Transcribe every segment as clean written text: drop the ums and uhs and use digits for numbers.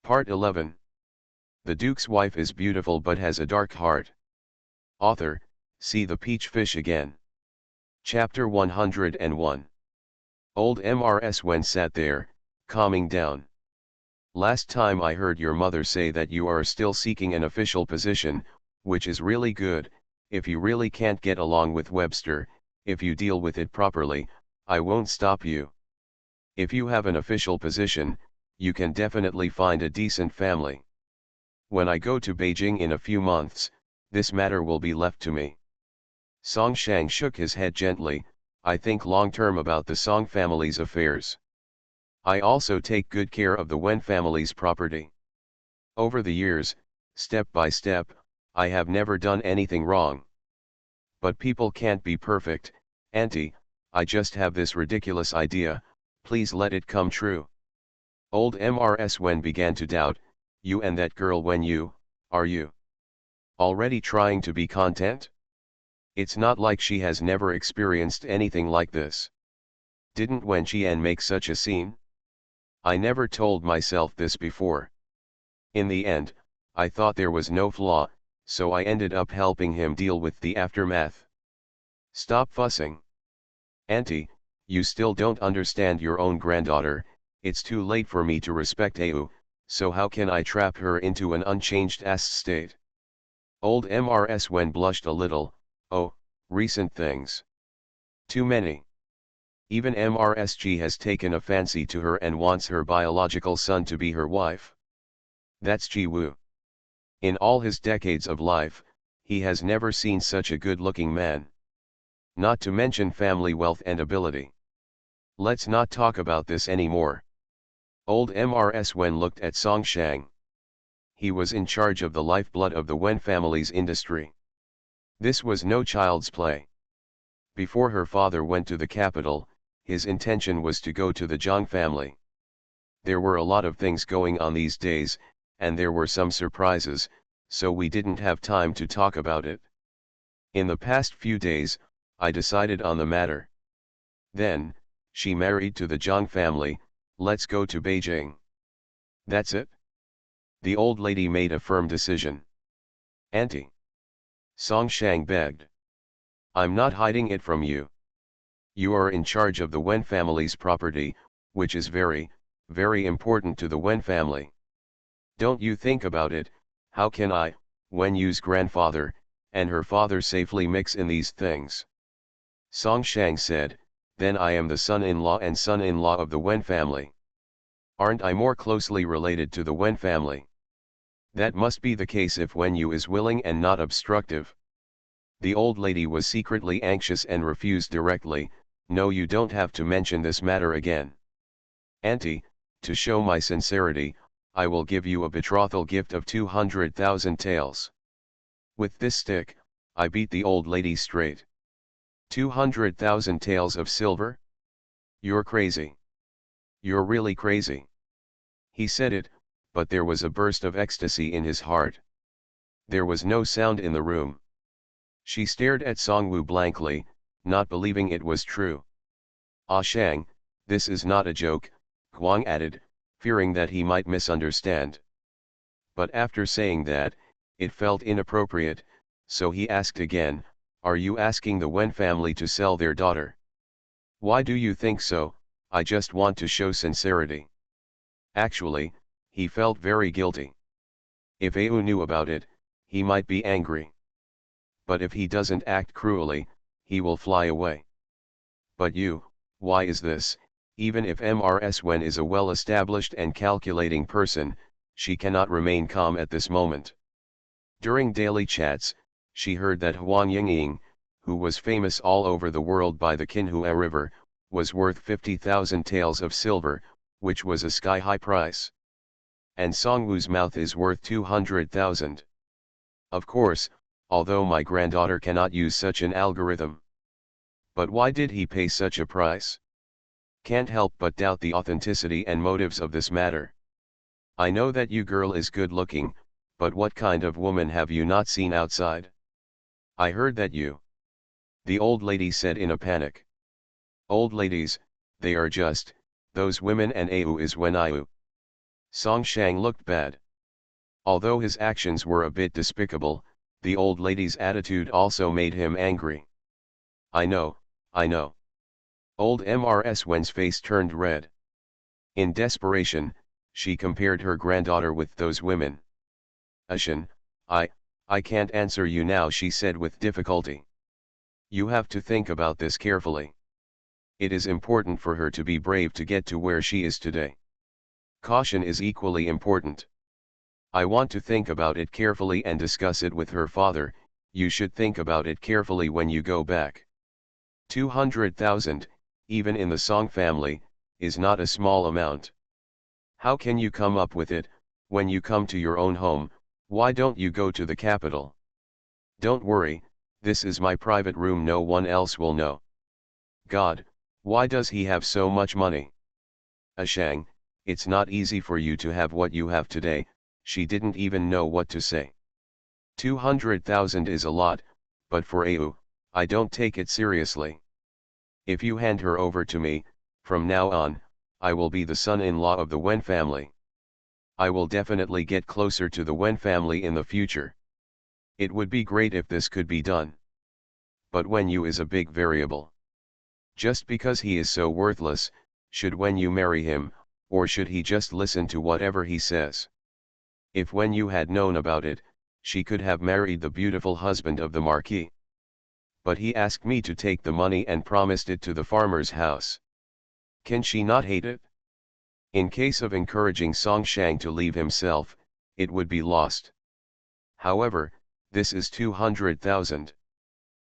Part 11. The Duke's wife is beautiful but has a dark heart. Author, see the peach fish again. Chapter 101. Old Mrs. Wen sat there, calming down. Last time I heard your mother say that you are still seeking an official position, which is really good. If you really can't get along with Webster, if you deal with it properly, I won't stop you. If you have an official position, you can definitely find a decent family. When I go to Beijing in a few months, this matter will be left to me. Song Shang shook his head gently. I think long-term about the Song family's affairs. I also take good care of the Wen family's property. Over the years, step by step, I have never done anything wrong. But people can't be perfect, Auntie. I just have this ridiculous idea, please let it come true. Old Mrs. Wen began to doubt. You and that girl are you already trying to be content? It's not like she has never experienced anything like this. Didn't Wen Qian make such a scene? I never told myself this before. In the end, I thought there was no flaw, so I ended up helping him deal with the aftermath. Stop fussing. Auntie, you still don't understand your own granddaughter. It's too late for me to respect Au, so how can I trap her into an unchanged state? Old Mrs. Wen blushed a little. Oh, recent things. Too many. Even MRSG has taken a fancy to her and wants her biological son to be her wife. That's Ji Wu. In all his decades of life, he has never seen such a good-looking man. Not to mention family wealth and ability. Let's not talk about this anymore. Old Mrs. Wen looked at Song Shang. He was in charge of the lifeblood of the Wen family's industry. This was no child's play. Before her father went to the capital, his intention was to go to the Zhang family. There were a lot of things going on these days, and there were some surprises, so we didn't have time to talk about it. In the past few days, I decided on the matter. Then, she married to the Zhang family. Let's go to Beijing. That's it? The old lady made a firm decision. Auntie. Song Shang begged. I'm not hiding it from you. You are in charge of the Wen family's property, which is very, very important to the Wen family. Don't you think about it, how can I, Wen Yu's grandfather, and her father safely mix in these things? Song Shang said, then I am the son-in-law and son-in-law of the Wen family. Aren't I more closely related to the Wen family? That must be the case if Wen Yu is willing and not obstructive. The old lady was secretly anxious and refused directly. No, you don't have to mention this matter again. Auntie, to show my sincerity, I will give you a betrothal gift of 200,000 taels. With this stick, I beat the old lady straight. 200,000 taels of silver? You're crazy. You're really crazy. He said it, but there was a burst of ecstasy in his heart. There was no sound in the room. She stared at Songwu blankly, not believing it was true. Ah Shang, this is not a joke, Huang added, fearing that he might misunderstand. But after saying that, it felt inappropriate, so he asked again, are you asking the Wen family to sell their daughter? Why do you think so? I just want to show sincerity. Actually, he felt very guilty. If Au knew about it, he might be angry. But if he doesn't act cruelly, he will fly away. But you, why is this? Even if Mrs. Wen is a well-established and calculating person, she cannot remain calm at this moment. During daily chats, she heard that Huang Yingying, who was famous all over the world by the Qinhua River, was worth 50,000 taels of silver, which was a sky-high price. And Songwu's mouth is worth 200,000. Of course, although my granddaughter cannot use such an algorithm. But why did he pay such a price? Can't help but doubt the authenticity and motives of this matter. I know that you girl is good looking, but what kind of woman have you not seen outside? I heard that you. The old lady said in a panic. Old ladies, they are just, those women, and Au is when Iu. Song Shang looked bad. Although his actions were a bit despicable, the old lady's attitude also made him angry. I know, I know. Old Mrs. Wen's face turned red. In desperation, she compared her granddaughter with those women. Ashen, I can't answer you now, she said with difficulty. You have to think about this carefully. It is important for her to be brave to get to where she is today. Caution is equally important. I want to think about it carefully and discuss it with her father. You should think about it carefully when you go back. 200,000, even in the Song family, is not a small amount. How can you come up with it? When you come to your own home, why don't you go to the capital? Don't worry, this is my private room, no one else will know. God, why does he have so much money? Ashang, it's not easy for you to have what you have today. She didn't even know what to say. 200,000 is a lot, but for Au, I don't take it seriously. If you hand her over to me, from now on, I will be the son-in-law of the Wen family. I will definitely get closer to the Wen family in the future. It would be great if this could be done. But Wen Yu is a big variable. Just because he is so worthless, should Wen Yu marry him, or should he just listen to whatever he says? If Wen Yu had known about it, she could have married the beautiful husband of the Marquis. But he asked me to take the money and promised it to the farmer's house. Can she not hate it? In case of encouraging Song Shang to leave himself, it would be lost. However, this is 200,000.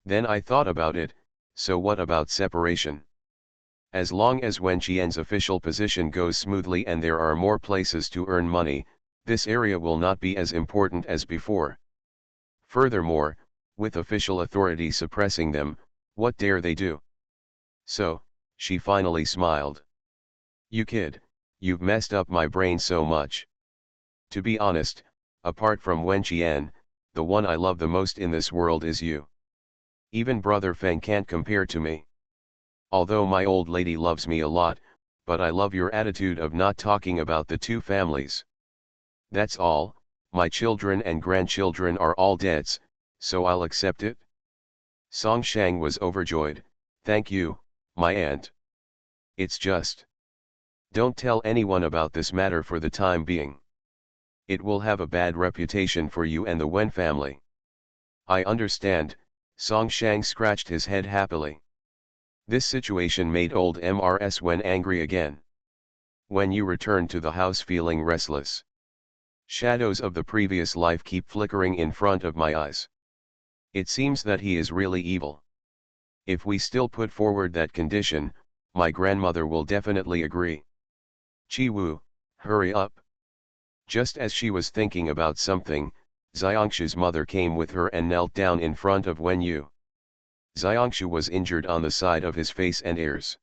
Then I thought about it, so what about separation? As long as Wen Qian's official position goes smoothly and there are more places to earn money, this area will not be as important as before. Furthermore, with official authority suppressing them, what dare they do? So, she finally smiled. You kid, you've messed up my brain so much. To be honest, apart from Wen Qian, the one I love the most in this world is you. Even Brother Feng can't compare to me. Although my old lady loves me a lot, but I love your attitude of not talking about the two families. That's all, my children and grandchildren are all debts, so I'll accept it. Song Shang was overjoyed. Thank you, my aunt. It's just. Don't tell anyone about this matter for the time being. It will have a bad reputation for you and the Wen family. I understand, Song Shang scratched his head happily. This situation made old Mrs. Wen angry again. When you return to the house feeling restless. Shadows of the previous life keep flickering in front of my eyes. It seems that he is really evil. If we still put forward that condition, my grandmother will definitely agree. Chi Wu, hurry up. Just as she was thinking about something, Xiangshu's mother came with her and knelt down in front of Wen Yu. Xiangshu was injured on the side of his face and ears.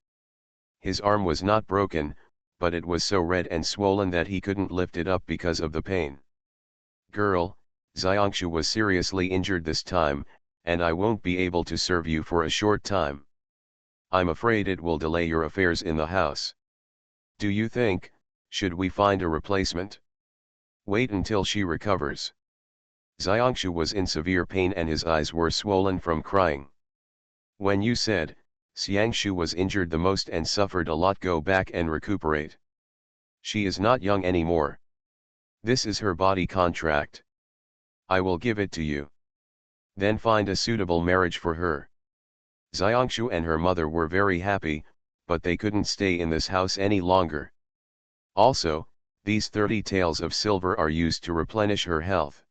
His arm was not broken, but it was so red and swollen that he couldn't lift it up because of the pain. Girl, Xiangshu was seriously injured this time, and I won't be able to serve you for a short time. I'm afraid it will delay your affairs in the house. Do you think, should we find a replacement? Wait until she recovers. Xiangshu was in severe pain and his eyes were swollen from crying. When you said, Xiangshu was injured the most and suffered a lot, go back and recuperate. She is not young anymore. This is her body contract. I will give it to you. Then find a suitable marriage for her. Xiangshu and her mother were very happy, but they couldn't stay in this house any longer. Also, these 30 taels of silver are used to replenish her health.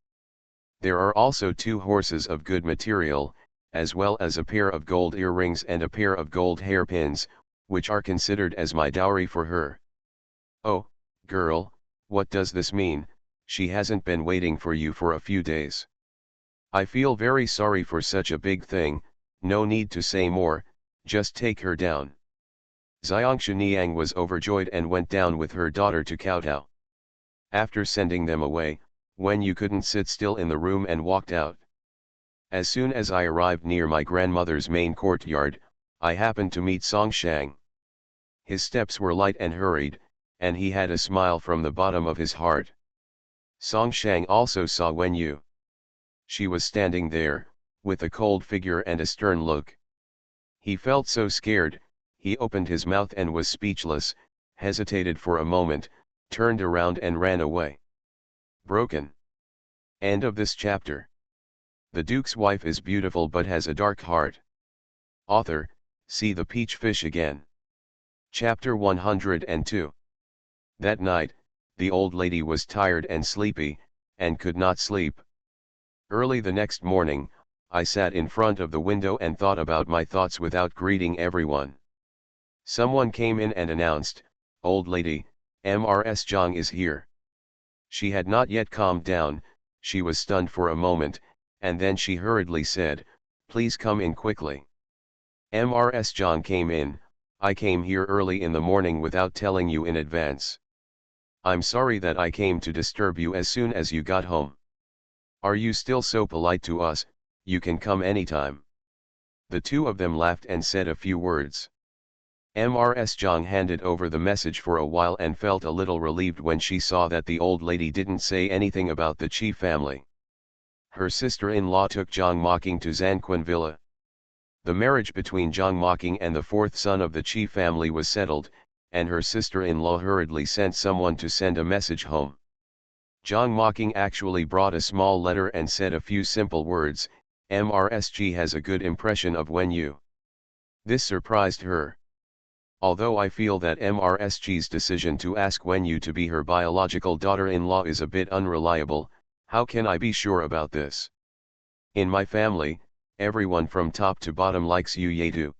There are also 2 horses of good material, as well as a pair of gold earrings and a pair of gold hairpins, which are considered as my dowry for her. Oh, girl, what does this mean? She hasn't been waiting for you for a few days. I feel very sorry for such a big thing, no need to say more, just take her down. Xiangshu Niang was overjoyed and went down with her daughter to kowtow. After sending them away, Wen Yu couldn't sit still in the room and walked out. As soon as I arrived near my grandmother's main courtyard, I happened to meet Song Shang. His steps were light and hurried, and he had a smile from the bottom of his heart. Song Shang also saw Wen Yu. She was standing there, with a cold figure and a stern look. He felt so scared, he opened his mouth and was speechless, hesitated for a moment, turned around and ran away. Broken. End of this chapter. The Duke's wife is beautiful but has a dark heart. Author, see the peach fish again. Chapter 102. That night, the old lady was tired and sleepy, and could not sleep. Early the next morning, I sat in front of the window and thought about my thoughts without greeting everyone. Someone came in and announced, "Old lady, Mrs. Zhang is here." She had not yet calmed down, she was stunned for a moment, and then she hurriedly said, "Please come in quickly." Mrs. Zhang came in. "I came here early in the morning without telling you in advance. I'm sorry that I came to disturb you as soon as you got home. Are you still so polite to us? You can come anytime." The two of them laughed and said a few words. Mrs. Zhang handed over the message for a while and felt a little relieved when she saw that the old lady didn't say anything about the Qi family. Her sister-in-law took Zhang Mocking to Zanquan Villa. The marriage between Zhang Mocking and the fourth son of the Qi family was settled, and her sister-in-law hurriedly sent someone to send a message home. Zhang Mocking actually brought a small letter and said a few simple words, "MRSG has a good impression of Wen Yu." This surprised her. "Although I feel that MRSG's decision to ask Wen Yu to be her biological daughter-in-law is a bit unreliable, how can I be sure about this? In my family, everyone from top to bottom likes Yu Yedu.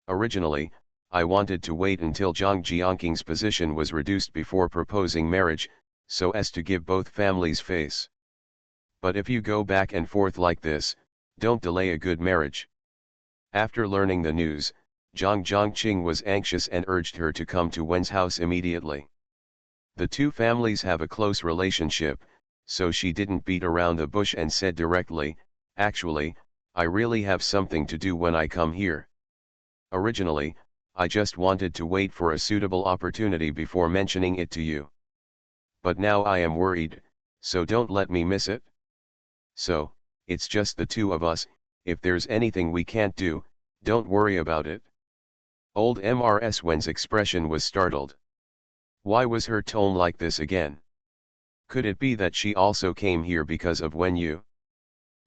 Originally, I wanted to wait until Zhang Jianking's position was reduced before proposing marriage, so as to give both families face. But if you go back and forth like this, don't delay a good marriage." After learning the news, Zhang Zhongqing was anxious and urged her to come to Wen's house immediately. The two families have a close relationship, so she didn't beat around the bush and said directly, "Actually, I really have something to do when I come here. Originally, I just wanted to wait for a suitable opportunity before mentioning it to you. But now I am worried, so don't let me miss it. So, it's just the two of us, if there's anything we can't do, don't worry about it." Old Mrs. Wen's expression was startled. Why was her tone like this again? Could it be that she also came here because of Wen Yu?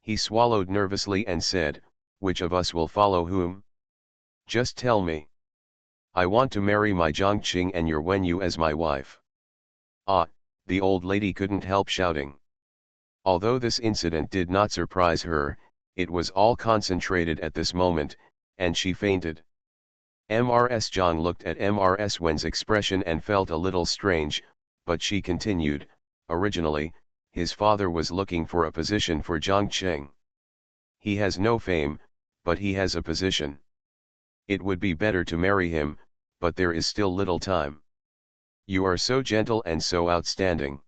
He swallowed nervously and said, "Which of us will follow whom? Just tell me. I want to marry my Zhongqing and your Wen Yu as my wife." "Ah," the old lady couldn't help shouting. Although this incident did not surprise her, it was all concentrated at this moment, and she fainted. Mrs. Zhang looked at Mrs. Wen's expression and felt a little strange, but she continued, "Originally, his father was looking for a position for Zhongqing. He has no fame, but he has a position. It would be better to marry him, but there is still little time. You are so gentle and so outstanding.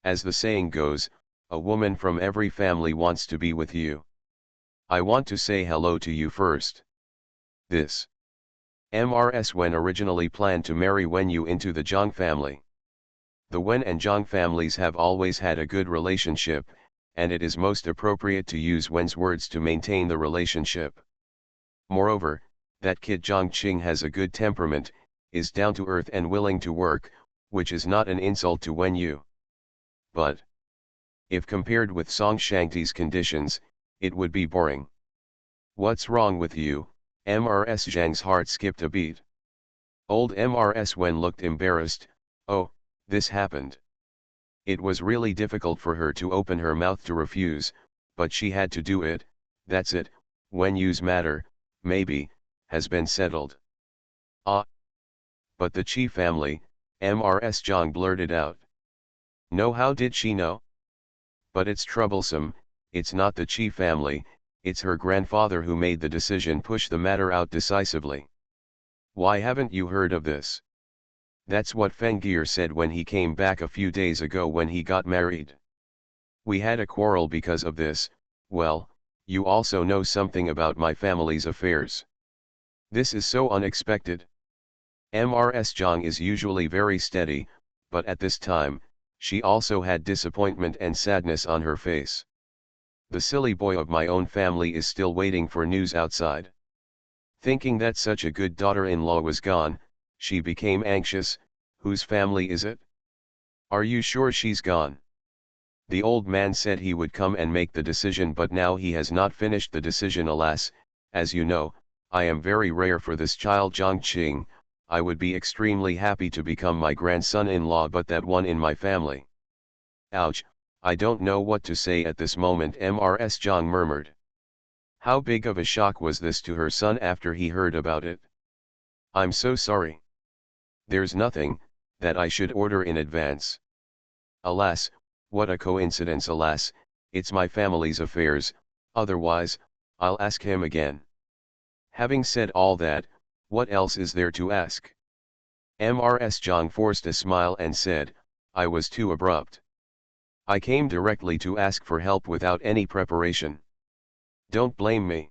As the saying goes, a woman from every family wants to be with you. I want to say hello to you first." This. Mrs. Wen originally planned to marry Wen Yu into the Zhang family. The Wen and Zhang families have always had a good relationship, and it is most appropriate to use Wen's words to maintain the relationship. Moreover, that kid Zhongqing has a good temperament, is down to earth and willing to work, which is not an insult to Wen Yu. But, if compared with Song Shangti's conditions, it would be boring. "What's wrong with you?" Mrs. Zhang's heart skipped a beat. Old Mrs. Wen looked embarrassed. Oh, this happened. It was really difficult for her to open her mouth to refuse, but she had to do it. "That's it, Wen Yu's matter, maybe, has been settled." "Ah. But the Qi family," Mrs. Zhang blurted out. "No, how did she know? But it's troublesome, it's not the Qi family, it's her grandfather who made the decision push the matter out decisively. Why haven't you heard of this? That's what Feng Gear said when he came back a few days ago when he got married. We had a quarrel because of this. Well, you also know something about my family's affairs. This is so unexpected." Mrs. Zhang is usually very steady, but at this time, she also had disappointment and sadness on her face. The silly boy of my own family is still waiting for news outside. Thinking that such a good daughter-in-law was gone, she became anxious. Whose family is it? Are you sure she's gone? The old man said he would come and make the decision, but now he has not finished the decision. Alas, as you know, I am very rare for this child Zhangqing. I would be extremely happy to become my grandson-in-law, but that one in my family. Ouch, I don't know what to say at this moment, Mrs. Zhang murmured. How big of a shock was this to her son after he heard about it? I'm so sorry. There's nothing that I should order in advance. Alas, what a coincidence. Alas, it's my family's affairs, otherwise, I'll ask him again. Having said all that, what else is there to ask? Mrs. Zhang forced a smile and said, I was too abrupt. I came directly to ask for help without any preparation. Don't blame me.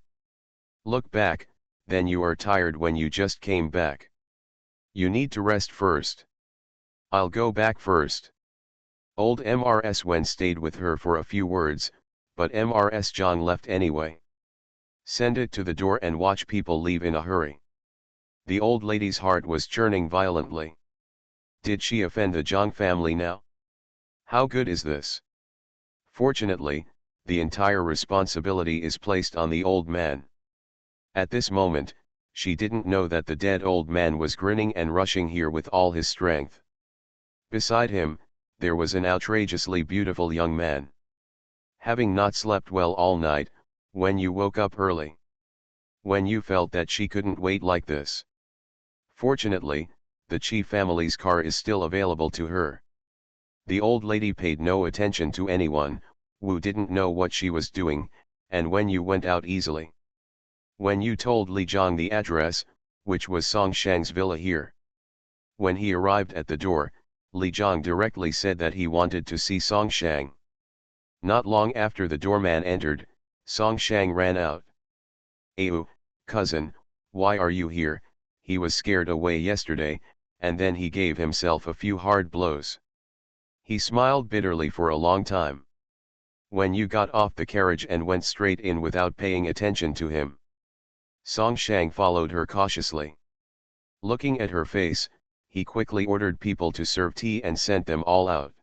Look back, then you are tired when you just came back. You need to rest first. I'll go back first. Old Mrs. Wen stayed with her for a few words, but Mrs. Zhang left anyway. Send it to the door and watch people leave in a hurry. The old lady's heart was churning violently. Did she offend the Zhang family now? How good is this? Fortunately, the entire responsibility is placed on the old man. At this moment, she didn't know that the dead old man was grinning and rushing here with all his strength. Beside him, there was an outrageously beautiful young man. Having not slept well all night, when you woke up early. When you felt that she couldn't wait like this. Fortunately, the Chi family's car is still available to her. The old lady paid no attention to anyone. Wu didn't know what she was doing, and when you went out easily. When you told Li Zhang the address, which was Song Shang's villa here. When he arrived at the door, Li Zhang directly said that he wanted to see Song Shang. Not long after the doorman entered, Song Shang ran out. Ayu, cousin, why are you here? He was scared away yesterday, and then he gave himself a few hard blows. He smiled bitterly for a long time. When you got off the carriage and went straight in without paying attention to him. Song Shang followed her cautiously. Looking at her face, he quickly ordered people to serve tea and sent them all out.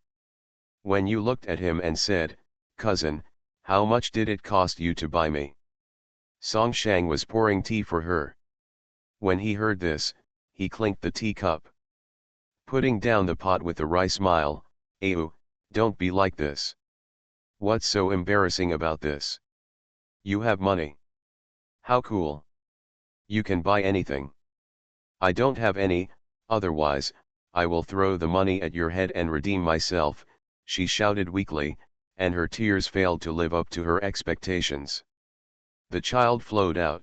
When you looked at him and said, cousin, how much did it cost you to buy me? Song Shang was pouring tea for her. When he heard this, he clinked the teacup. Putting down the pot with a wry smile, Ayu, don't be like this. What's so embarrassing about this? You have money. How cool. You can buy anything. I don't have any, otherwise, I will throw the money at your head and redeem myself, she shouted weakly, and her tears failed to live up to her expectations. The child flowed out.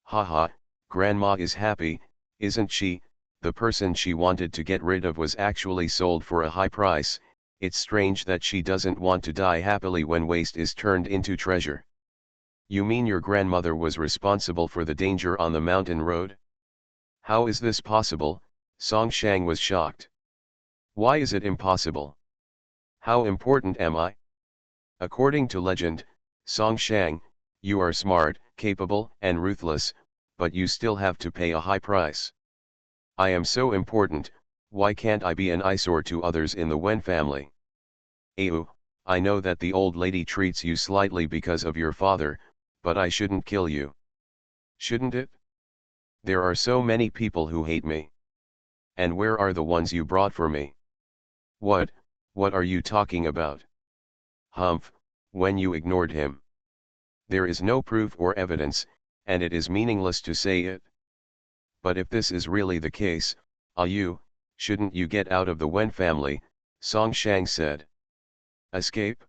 Haha, Grandma is happy, isn't she? The person she wanted to get rid of was actually sold for a high price. It's strange that she doesn't want to die happily when waste is turned into treasure. You mean your grandmother was responsible for the danger on the mountain road? How is this possible? Song Shang was shocked. Why is it impossible? How important am I? According to legend, Song Shang, you are smart, capable, and ruthless, but you still have to pay a high price. I am so important, why can't I be an eyesore to others in the Wen family? Ayu, I know that the old lady treats you slightly because of your father, but I shouldn't kill you. Shouldn't it? There are so many people who hate me. And where are the ones you brought for me? What are you talking about? Humph, when you ignored him. There is no proof or evidence, and it is meaningless to say it. But if this is really the case, Ayu, shouldn't you get out of the Wen family? Song Shang said. Escape?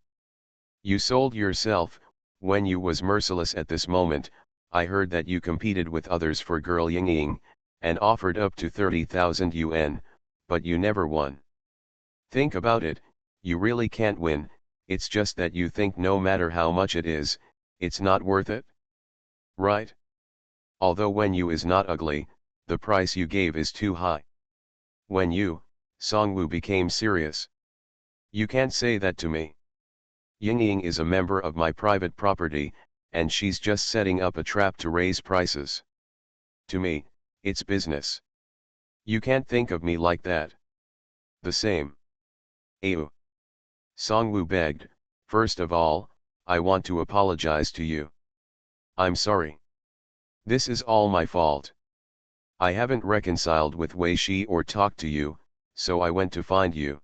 You sold yourself, when you was merciless at this moment. I heard that you competed with others for girl Yingying, and offered up to 30,000 yuan, but you never won. Think about it, you really can't win, it's just that you think no matter how much it is, it's not worth it? Right? Although Wen Yu is not ugly, The price you gave is too high. When you, Songwoo, became serious. You can't say that to me. Yingying is a member of my private property, and she's just setting up a trap to raise prices. To me, it's business. You can't think of me like that. The same. Ayu. Songwoo begged, first of all, I want to apologize to you. I'm sorry. This is all my fault. I haven't reconciled with Wei Shi or talked to you, so I went to find you.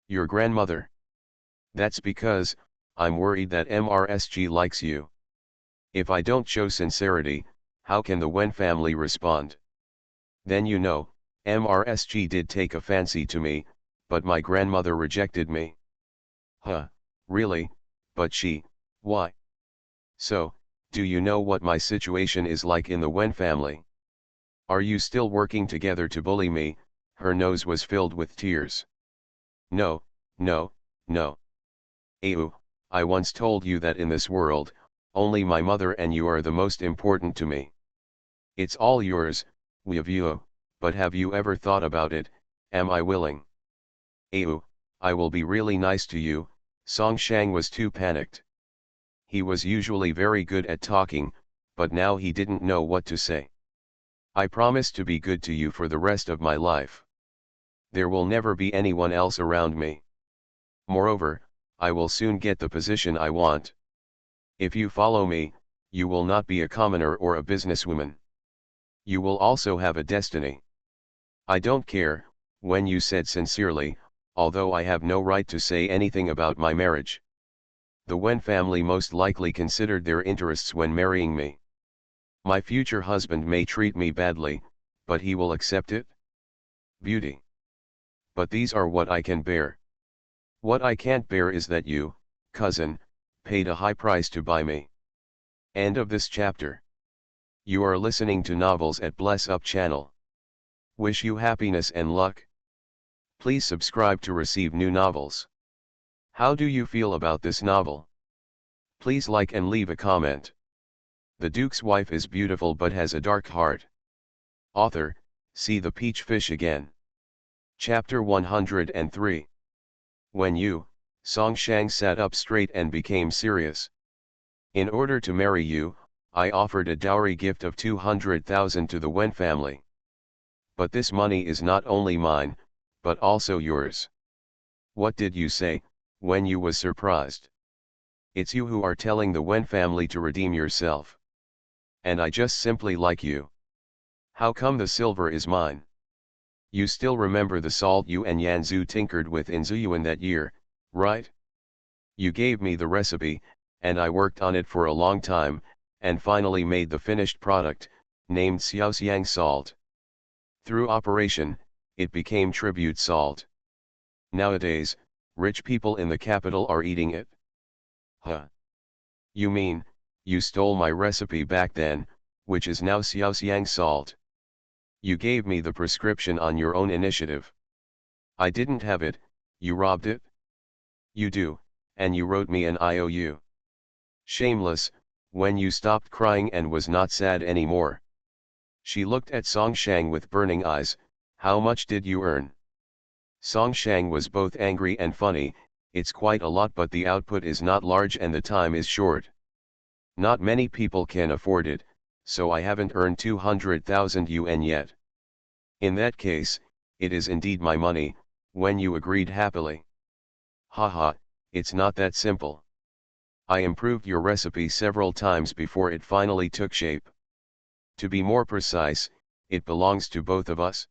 Your grandmother. That's because, I'm worried that MRSG likes you. If I don't show sincerity, how can the Wen family respond? Then you know, MRSG did take a fancy to me, but my grandmother rejected me. Huh, really, but why? So, do you know what my situation is like in the Wen family? Are you still working together to bully me? Her nose was filled with tears. No, no, no. Ayu, I once told you that in this world, only my mother and you are the most important to me. It's all yours, Weavio, but have you ever thought about it? Am I willing? Ayu, I will be really nice to you. Song Shang was too panicked. He was usually very good at talking, but now he didn't know what to say. I promise to be good to you for the rest of my life. There will never be anyone else around me. Moreover, I will soon get the position I want. If you follow me, you will not be a commoner or a businesswoman. You will also have a destiny. I don't care, when you said sincerely, although I have no right to say anything about my marriage. The Wen family most likely considered their interests when marrying me. My future husband may treat me badly, but he will accept it? Beauty. But these are what I can bear. What I can't bear is that you, cousin, paid a high price to buy me. End of this chapter. You are listening to Novels at Bless Up channel. Wish you happiness and luck. Please subscribe to receive new novels. How do you feel about this novel? Please like and leave a comment. The Duke's wife is beautiful but has a dark heart. Author, see the peach fish again. Chapter 103. When you, Song Shang sat up straight and became serious. In order to marry you, I offered a dowry gift of 200,000 to the Wen family. But this money is not only mine, but also yours. What did you say, when you was surprised? It's you who are telling the Wen family to redeem yourself. And I just simply like you. How come the silver is mine? You still remember the salt you and Yanzu tinkered with in Zuyuan that year, right? You gave me the recipe, and I worked on it for a long time, and finally made the finished product, named Xiaoxiang salt. Through operation, it became tribute salt. Nowadays, rich people in the capital are eating it. Huh? You mean, you stole my recipe back then, which is now Xiaoxiang salt. You gave me the prescription on your own initiative. I didn't have it, you robbed it? You do, and you wrote me an IOU. Shameless, when you stopped crying and was not sad anymore. She looked at Song Shang with burning eyes. How much did you earn? Song Shang was both angry and funny. It's quite a lot, but the output is not large and the time is short. Not many people can afford it, so I haven't earned 200,000 yuan yet. In that case, it is indeed my money, when you agreed happily. Haha, it's not that simple. I improved your recipe several times before it finally took shape. To be more precise, it belongs to both of us.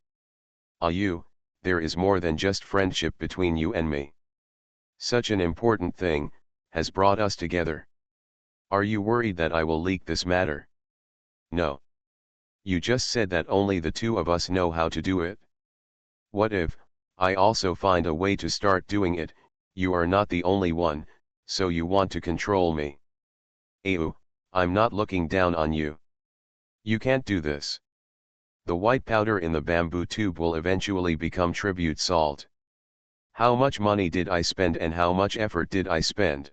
You, there is more than just friendship between you and me. Such an important thing, has brought us together. Are you worried that I will leak this matter? No. You just said that only the two of us know how to do it. What if, I also find a way to start doing it? You are not the only one, so you want to control me. Ayu, I'm not looking down on you. You can't do this. The white powder in the bamboo tube will eventually become tribute salt. How much money did I spend and how much effort did I spend?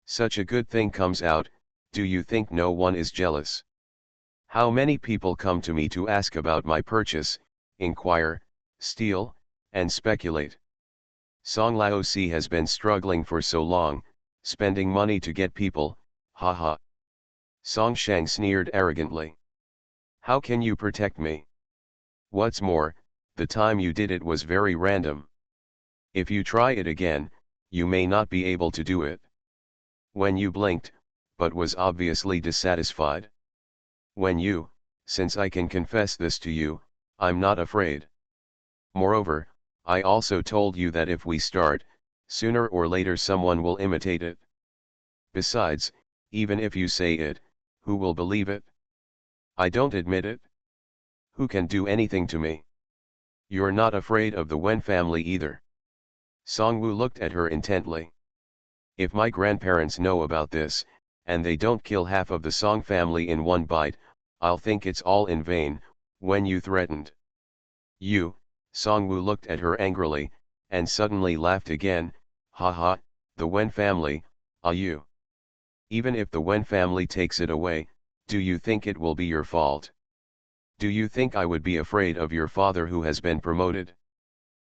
Such a good thing comes out, do you think no one is jealous? How many people come to me to ask about my purchase, inquire, steal, and speculate. Song Laozi has been struggling for so long, spending money to get people, haha. Song Shang sneered arrogantly. How can you protect me? What's more, the time you did it was very random. If you try it again, you may not be able to do it. When you blinked, but was obviously dissatisfied. When you, since I can confess this to you, I'm not afraid. Moreover, I also told you that if we start, sooner or later someone will imitate it. Besides, even if you say it, who will believe it? I don't admit it. Who can do anything to me? You're not afraid of the Wen family either. Songwoo looked at her intently. If my grandparents know about this, and they don't kill half of the Song family in one bite, I'll think it's all in vain, when you threatened. You, Songwoo looked at her angrily, and suddenly laughed again, haha, the Wen family, you. Even if the Wen family takes it away, do you think it will be your fault? Do you think I would be afraid of your father who has been promoted?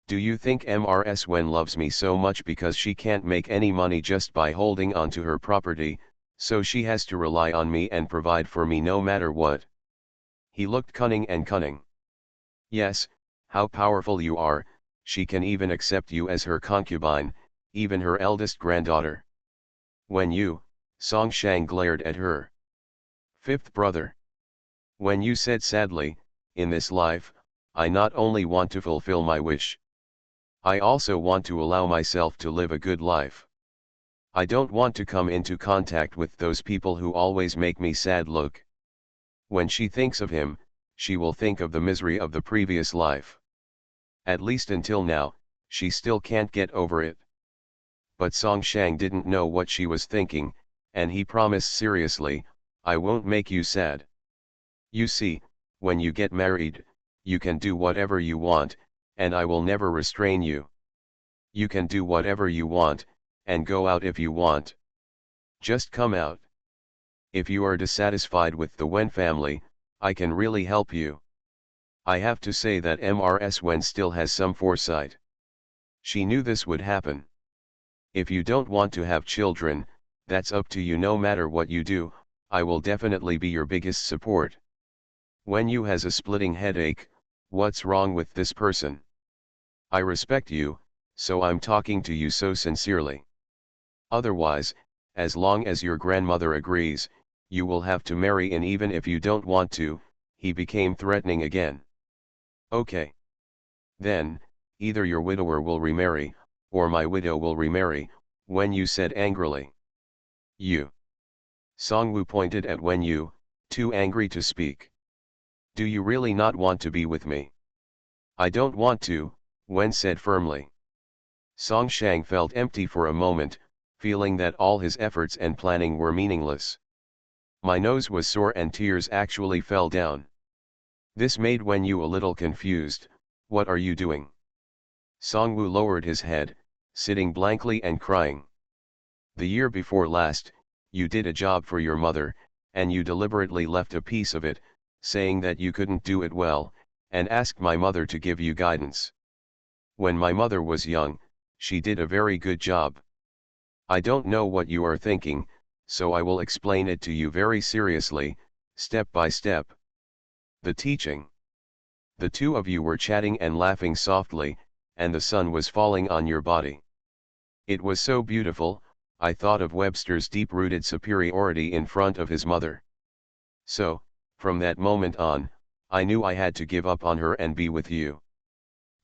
Do you think Mrs. Wen loves me so much because she can't make any money just by holding on to her property, so she has to rely on me and provide for me no matter what? He looked cunning and cunning. Yes, how powerful you are, she can even accept you as her concubine, even her eldest granddaughter. When you, Song Shang glared at her. Fifth brother. When you said sadly, in this life, I not only want to fulfill my wish. I also want to allow myself to live a good life. I don't want to come into contact with those people who always make me sad look. When she thinks of him, she will think of the misery of the previous life. At least until now, she still can't get over it. But Song Shang didn't know what she was thinking, and he promised seriously, I won't make you sad. You see, when you get married, you can do whatever you want, and I will never restrain you. You can do whatever you want, and go out if you want. Just come out. If you are dissatisfied with the Wen family, I can really help you. I have to say that Mrs. Wen still has some foresight. She knew this would happen. If you don't want to have children, that's up to you. No matter what you do, I will definitely be your biggest support. When you has a splitting headache, what's wrong with this person? I respect you, so I'm talking to you so sincerely. Otherwise, as long as your grandmother agrees, you will have to marry, and even if you don't want to, he became threatening again. Okay. Then, either your widower will remarry, or my widow will remarry, Wen Yu said angrily. You. Songwoo pointed at Wen Yu, too angry to speak. Do you really not want to be with me? I don't want to, Wen said firmly. Song Shang felt empty for a moment, feeling that all his efforts and planning were meaningless. My nose was sore and tears actually fell down. This made Wen Yu a little confused. What are you doing? Songwoo lowered his head, sitting blankly and crying. The year before last, you did a job for your mother, and you deliberately left a piece of it, saying that you couldn't do it well, and asked my mother to give you guidance. When my mother was young, she did a very good job. I don't know what you are thinking, so I will explain it to you very seriously, step by step. The teaching. The two of you were chatting and laughing softly, and the sun was falling on your body. It was so beautiful, I thought of Webster's deep-rooted superiority in front of his mother. So, from that moment on, I knew I had to give up on her and be with you.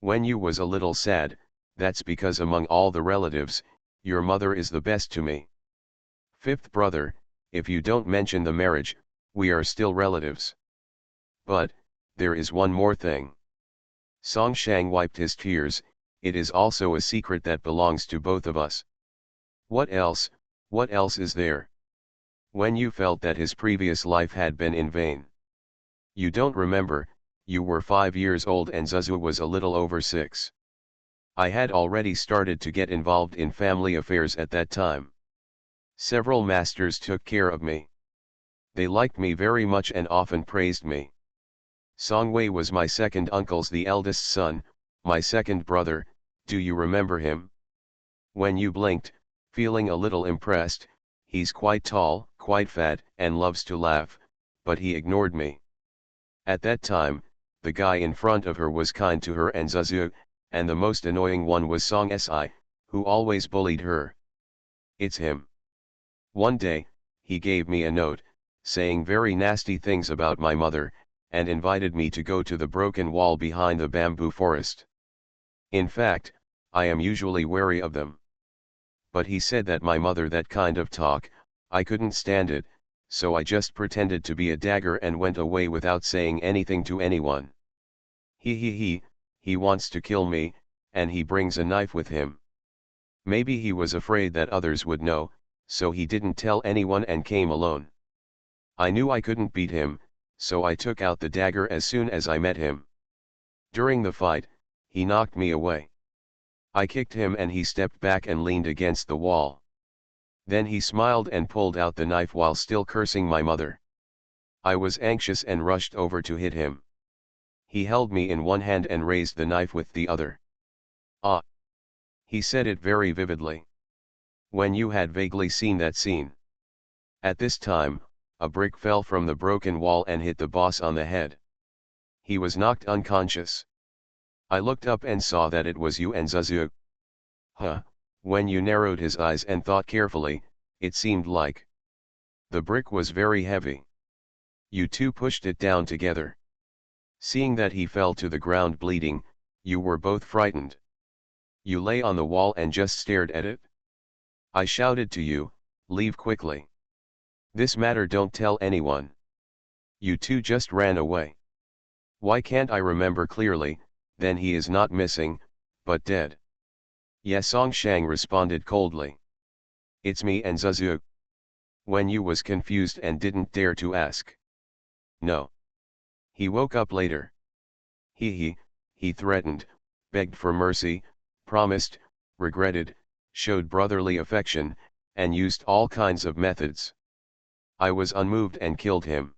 When you was a little sad, that's because among all the relatives, your mother is the best to me. Fifth brother, if you don't mention the marriage, we are still relatives. But, there is one more thing. Song Shang wiped his tears, it is also a secret that belongs to both of us. What else is there? When you felt that his previous life had been in vain. You don't remember, you were 5 years old and Zuzu was a little over 6. I had already started to get involved in family affairs at that time. Several masters took care of me. They liked me very much and often praised me. Song Wei was my second uncle's the eldest son, my second brother. Do you remember him? When you blinked, feeling a little impressed, he's quite tall, quite fat, and loves to laugh, but he ignored me. At that time, the guy in front of her was kind to her and Zuzu, and the most annoying one was Song Si, who always bullied her. It's him. One day, he gave me a note, saying very nasty things about my mother, and invited me to go to the broken wall behind the bamboo forest. In fact, I am usually wary of them. But he said that my mother that kind of talk, I couldn't stand it, so I just pretended to be a dagger and went away without saying anything to anyone. He wants to kill me, and he brings a knife with him. Maybe he was afraid that others would know, so he didn't tell anyone and came alone. I knew I couldn't beat him, so I took out the dagger as soon as I met him. During the fight, he knocked me away. I kicked him and he stepped back and leaned against the wall. Then he smiled and pulled out the knife while still cursing my mother. I was anxious and rushed over to hit him. He held me in one hand and raised the knife with the other. Ah! He said it very vividly. When you had vaguely seen that scene. At this time, a brick fell from the broken wall and hit the boss on the head. He was knocked unconscious. I looked up and saw that it was you and Zuzu. When you narrowed his eyes and thought carefully, it seemed like the brick was very heavy. You two pushed it down together. Seeing that he fell to the ground bleeding, you were both frightened. You lay on the wall and just stared at it. I shouted to you, leave quickly. This matter don't tell anyone. You two just ran away. Why can't I remember clearly? Then he is not missing, but dead. Yes, Song Shang responded coldly. It's me and Zuzu. When you was confused and didn't dare to ask. No. He woke up later. He threatened, begged for mercy, promised, regretted, showed brotherly affection, and used all kinds of methods. I was unmoved and killed him.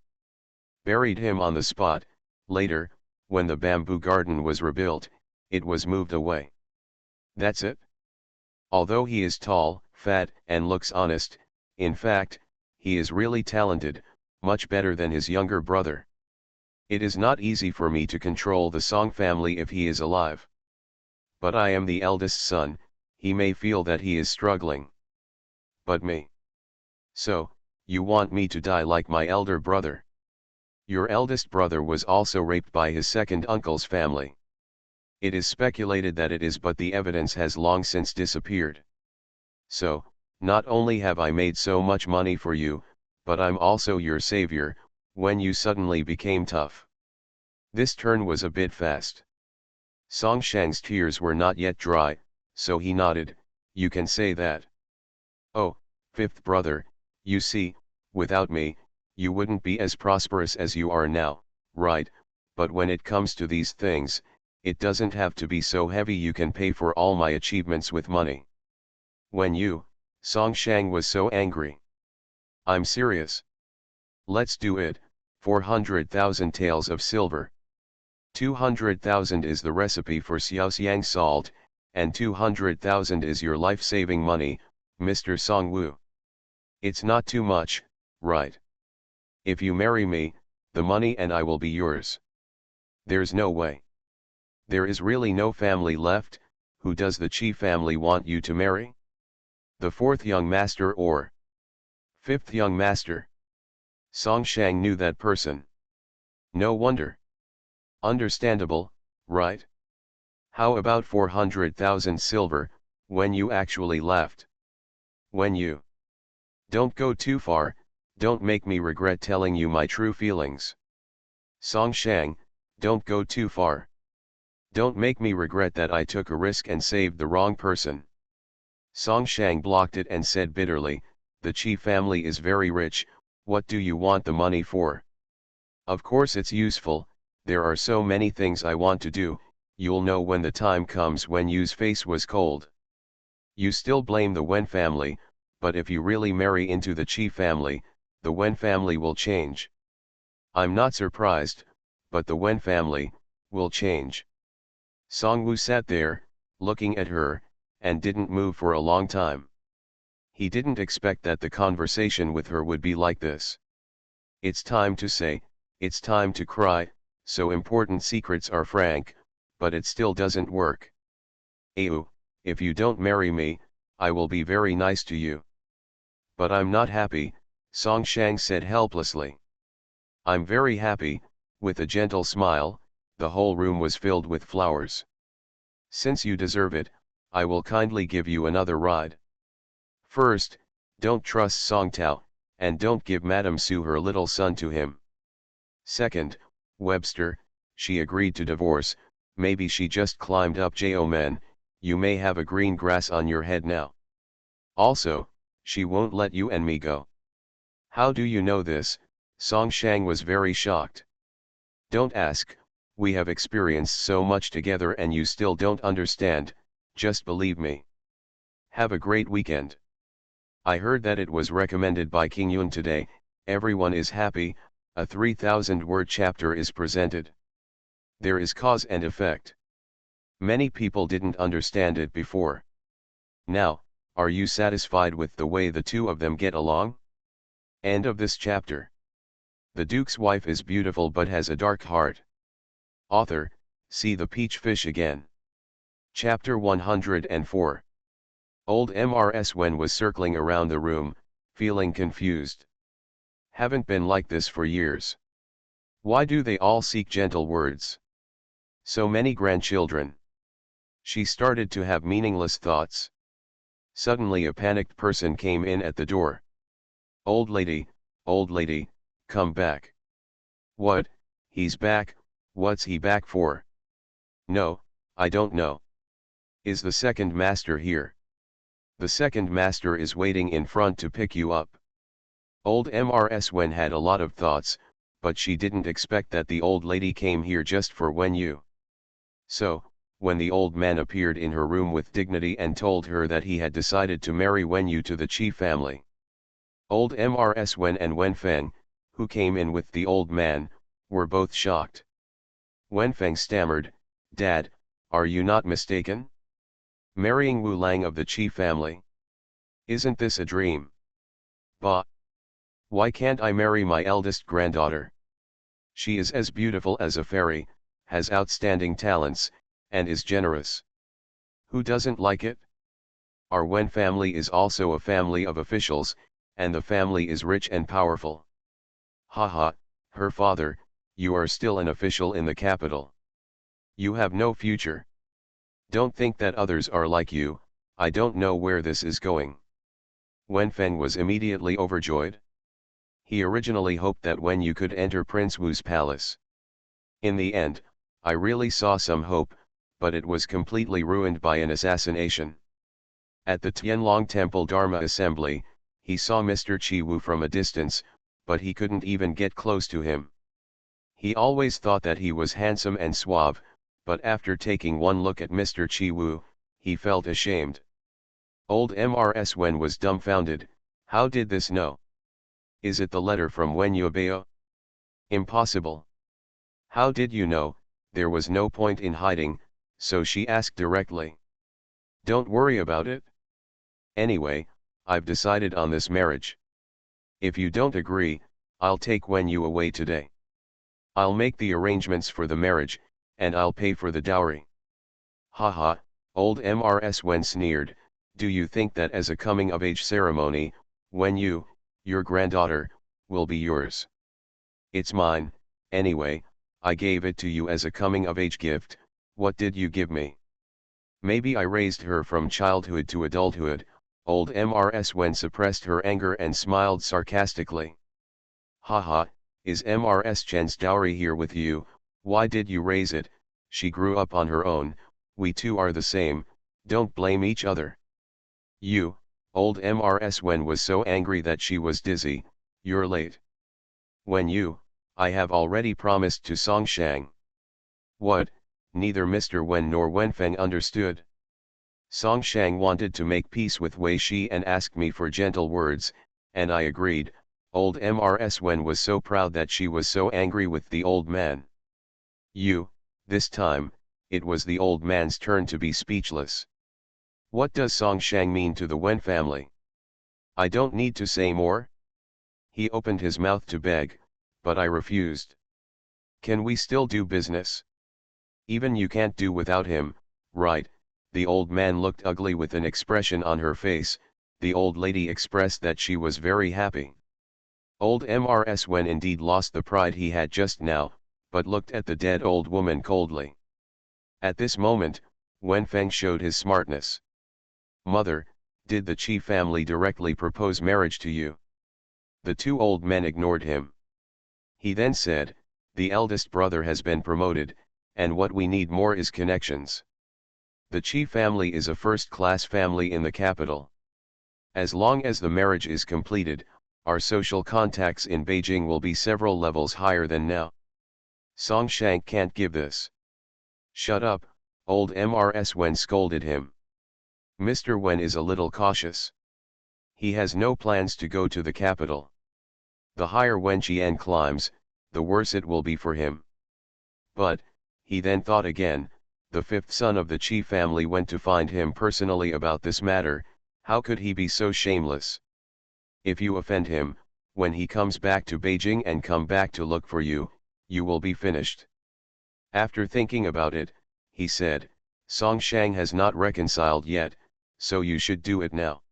Buried him on the spot. Later, when the bamboo garden was rebuilt, it was moved away. That's it. Although he is tall, fat, and looks honest, in fact, he is really talented, much better than his younger brother. It is not easy for me to control the Song family if he is alive. But I am the eldest son, he may feel that he is struggling. But me. So, you want me to die like my elder brother? Your eldest brother was also raped by his second uncle's family. It is speculated that it is, but the evidence has long since disappeared. So, not only have I made so much money for you, but I'm also your savior, when you suddenly became tough. This turn was a bit fast. Song Shang's tears were not yet dry, so he nodded, you can say that. Oh, fifth brother, you see, without me, you wouldn't be as prosperous as you are now, right? But when it comes to these things, it doesn't have to be so heavy. You can pay for all my achievements with money. When you, Song Shang was so angry. I'm serious. Let's do it, 400,000 taels of silver. 200,000 is the recipe for Xiaoxiang salt, and 200,000 is your life-saving money, Mr. Song Wu. It's not too much, right? If you marry me, the money and I will be yours. There's no way. There is really no family left. Who does the Qi family want you to marry? The fourth young master or fifth young master? Song Shang knew that person. No wonder. Understandable, right? How about 400,000 silver, when you actually left? When you don't go too far, don't make me regret telling you my true feelings. Song Shang, don't go too far. Don't make me regret that I took a risk and saved the wrong person. Song Shang blocked it and said bitterly, the Qi family is very rich, what do you want the money for? Of course it's useful, there are so many things I want to do, you'll know when the time comes. When Yu's face was cold. You still blame the Wen family, but if you really marry into the Qi family, the Wen family will change. I'm not surprised, but the Wen family will change. Songwoo sat there, looking at her, and didn't move for a long time. He didn't expect that the conversation with her would be like this. It's time to say, it's time to cry, so important secrets are frank, but it still doesn't work. Ew, if you don't marry me, I will be very nice to you. But I'm not happy, Song Shang said helplessly. I'm very happy, with a gentle smile. The whole room was filled with flowers. Since you deserve it, I will kindly give you another ride. First, don't trust Song Tao, and don't give Madame Su her little son to him. Second, Webster, she agreed to divorce, maybe she just climbed up Jo-men, you may have a green grass on your head now. Also, she won't let you and me go. How do you know this? Song Shang was very shocked. Don't ask, we have experienced so much together and you still don't understand, just believe me. Have a great weekend. I heard that it was recommended by King Yun today, everyone is happy, a 3,000-word chapter is presented. There is cause and effect. Many people didn't understand it before. Now, are you satisfied with the way the two of them get along? End of this chapter. The Duke's wife is beautiful but has a dark heart. Author, see the peach fish again. Chapter 104. Old Mrs. Wen was circling around the room, feeling confused. Haven't been like this for years. Why do they all seek gentle words? So many grandchildren. She started to have meaningless thoughts. Suddenly a panicked person came in at the door. Old lady, come back. What, he's back, what's he back for? No, I don't know. Is the second master here? The second master is waiting in front to pick you up. Old Mrs. Wen had a lot of thoughts, but she didn't expect that the old lady came here just for Wen Yu. So, when the old man appeared in her room with dignity and told her that he had decided to marry Wen Yu to the Qi family. Old Mrs. Wen and Wen Feng, who came in with the old man, were both shocked. Wen Feng stammered, Dad, are you not mistaken? Marrying Wu Lang of the Qi family? Isn't this a dream? Bah! Why can't I marry my eldest granddaughter? She is as beautiful as a fairy, has outstanding talents, and is generous. Who doesn't like it? Our Wen family is also a family of officials, and the family is rich and powerful. Haha, her father, you are still an official in the capital. You have no future. Don't think that others are like you, I don't know where this is going. Wen Feng was immediately overjoyed. He originally hoped that Wen Yu could enter Prince Wu's palace. In the end, I really saw some hope, but it was completely ruined by an assassination. At the Tianlong Temple Dharma Assembly, he saw Mr. Qi Wu from a distance, but he couldn't even get close to him. He always thought that he was handsome and suave, but after taking one look at Mr. Qi Wu, he felt ashamed. Old Mrs. Wen was dumbfounded. How did this know? Is it the letter from Wen Yubeo? Impossible. How did you know? There was no point in hiding, so she asked directly. Don't worry about it. Anyway, I've decided on this marriage. If you don't agree, I'll take Wen Yu away today. I'll make the arrangements for the marriage, and I'll pay for the dowry. Haha, old Mrs. Wen sneered, do you think that as a coming-of-age ceremony, Wen Yu, your granddaughter, will be yours? It's mine, anyway, I gave it to you as a coming-of-age gift, what did you give me? Maybe I raised her from childhood to adulthood. Old Mrs. Wen suppressed her anger and smiled sarcastically. Haha, is Mrs. Chen's dowry here with you? Why did you raise it? She grew up on her own, we two are the same, don't blame each other. You, old Mrs. Wen was so angry that she was dizzy, you're late. Wen Yu, I have already promised to Song Shang. What? Neither Mr. Wen nor Wen Feng understood. Song Shang wanted to make peace with Wei Shi and asked me for gentle words, and I agreed. Old Mrs. Wen was so proud that she was so angry with the old man. This time, it was the old man's turn to be speechless. What does Song Shang mean to the Wen family? I don't need to say more. He opened his mouth to beg, but I refused. Can we still do business? Even you can't do without him, right? The old man looked ugly with an expression on her face. The old lady expressed that she was very happy. Old Mrs. Wen indeed lost the pride he had just now, but looked at the dead old woman coldly. At this moment, Wen Feng showed his smartness. Mother, did the Qi family directly propose marriage to you? The two old men ignored him. He then said, the eldest brother has been promoted, and what we need more is connections. The Qi family is a first-class family in the capital. As long as the marriage is completed, our social contacts in Beijing will be several levels higher than now. Song Shang can't give this. Shut up, old Mrs. Wen scolded him. Mr. Wen is a little cautious. He has no plans to go to the capital. The higher Wen Qian climbs, the worse it will be for him. But, he then thought again, the fifth son of the Qi family went to find him personally about this matter. How could he be so shameless? If you offend him, when he comes back to Beijing and come back to look for you, you will be finished. After thinking about it, he said, Song Shang has not reconciled yet, so you should do it now.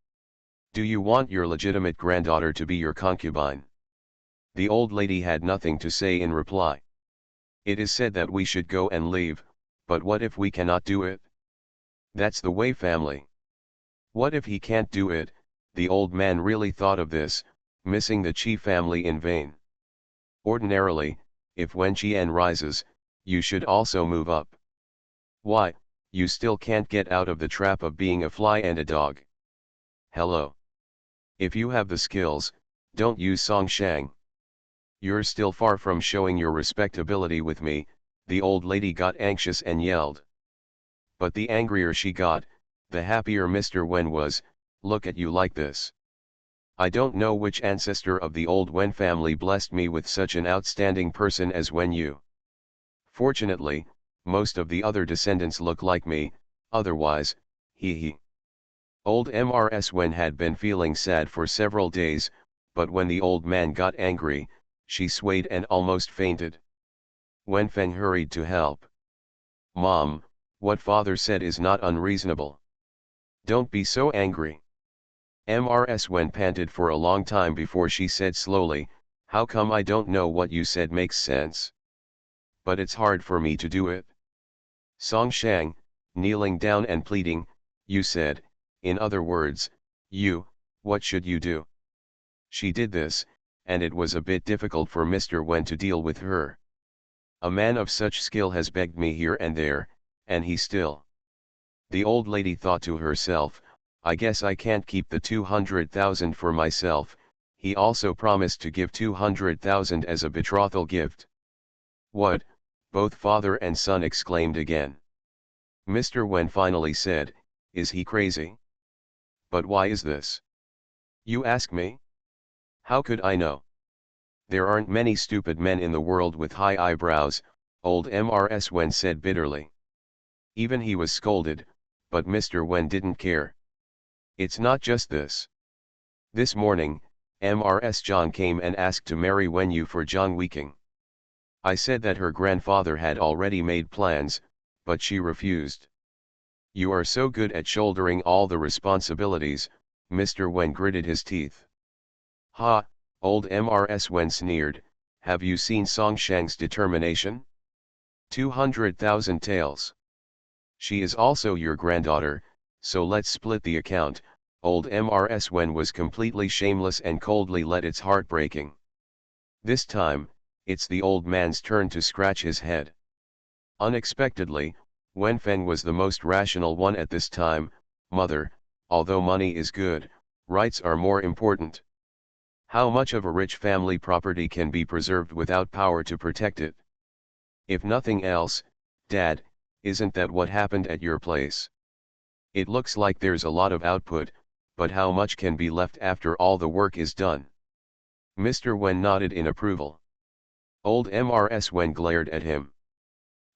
Do you want your legitimate granddaughter to be your concubine? The old lady had nothing to say in reply. It is said that we should go and leave, but what if we cannot do it? That's the way family. What if he can't do it? The old man really thought of this, missing the Qi family in vain. Ordinarily, if Wen Qian rises, you should also move up. Why, you still can't get out of the trap of being a fly and a dog. Hello. If you have the skills, don't use Song Shang. You're still far from showing your respectability with me. The old lady got anxious and yelled. But the angrier she got, the happier Mr. Wen was. Look at you like this. I don't know which ancestor of the old Wen family blessed me with such an outstanding person as Wen Yu. Fortunately, most of the other descendants look like me, otherwise, he. Old Mrs. Wen had been feeling sad for several days, but when the old man got angry, she swayed and almost fainted. Wen Feng hurried to help. Mom, what father said is not unreasonable. Don't be so angry. Mrs. Wen panted for a long time before she said slowly, how come I don't know what you said makes sense? But it's hard for me to do it. Song Shang, kneeling down and pleading, you said, in other words, what should you do? She did this, and it was a bit difficult for Mr. Wen to deal with her. A man of such skill has begged me here and there, and he still. The old lady thought to herself, I guess I can't keep the 200,000 for myself. He also promised to give 200,000 as a betrothal gift. What? Both father and son exclaimed again. Mr. Wen finally said, is he crazy? But why is this? You ask me? How could I know? There aren't many stupid men in the world with high eyebrows, old Mrs. Wen said bitterly. Even he was scolded, but Mr. Wen didn't care. It's not just this. This morning, Mrs. Zhang came and asked to marry Wen Yu for Zhang Weiqing. I said that her grandfather had already made plans, but she refused. You are so good at shouldering all the responsibilities, Mr. Wen gritted his teeth. Ha, old Mrs. Wen sneered, have you seen Song Shang's determination? 200,000 taels. She is also your granddaughter, so let's split the account. Old Mrs. Wen was completely shameless and coldly let its heartbreaking. This time, it's the old man's turn to scratch his head. Unexpectedly, Wen Feng was the most rational one at this time. Mother, although money is good, rights are more important. How much of a rich family property can be preserved without power to protect it? If nothing else, Dad, isn't that what happened at your place? It looks like there's a lot of output, but how much can be left after all the work is done? Mr. Wen nodded in approval. Old Mrs. Wen glared at him.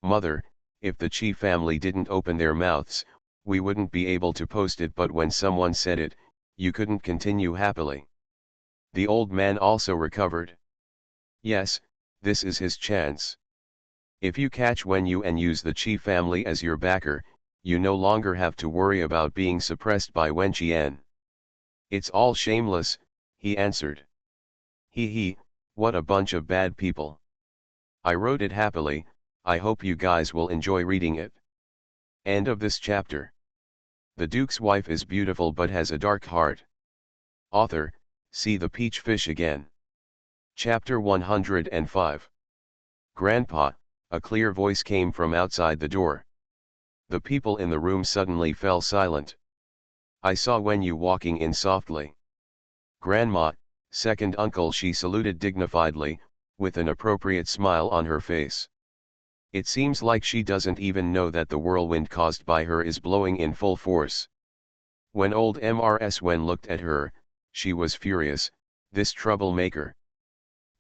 Mother, if the Chi family didn't open their mouths, we wouldn't be able to post it, but when someone said it, you couldn't continue happily. The old man also recovered. Yes, this is his chance. If you catch Wen Yu and use the Chi family as your backer, you no longer have to worry about being suppressed by Wen Qian. It's all shameless, he answered. He, what a bunch of bad people. I wrote it happily, I hope you guys will enjoy reading it. End of this chapter. The Duke's wife is beautiful but has a dark heart. Author, see the peach fish again. Chapter 105. Grandpa, a clear voice came from outside the door. The people in the room suddenly fell silent. I saw Wen Yu walking in softly. Grandma, second uncle, she saluted dignifiedly, with an appropriate smile on her face. It seems like she doesn't even know that the whirlwind caused by her is blowing in full force. When old Mrs. Wen looked at her, she was furious, this troublemaker.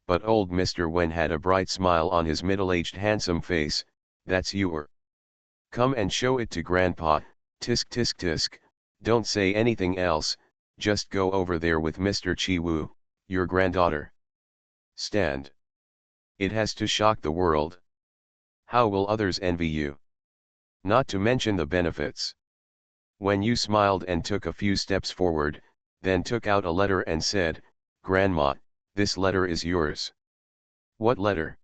But old Mr. Wen had a bright smile on his middle-aged handsome face. That's your. Come and show it to Grandpa, tisk tisk tisk, don't say anything else, just go over there with Mr. Chi Wu, your granddaughter. Stand. It has to shock the world. How will others envy you? Not to mention the benefits. When you smiled and took a few steps forward, then took out a letter and said, Grandma, this letter is yours. What letter?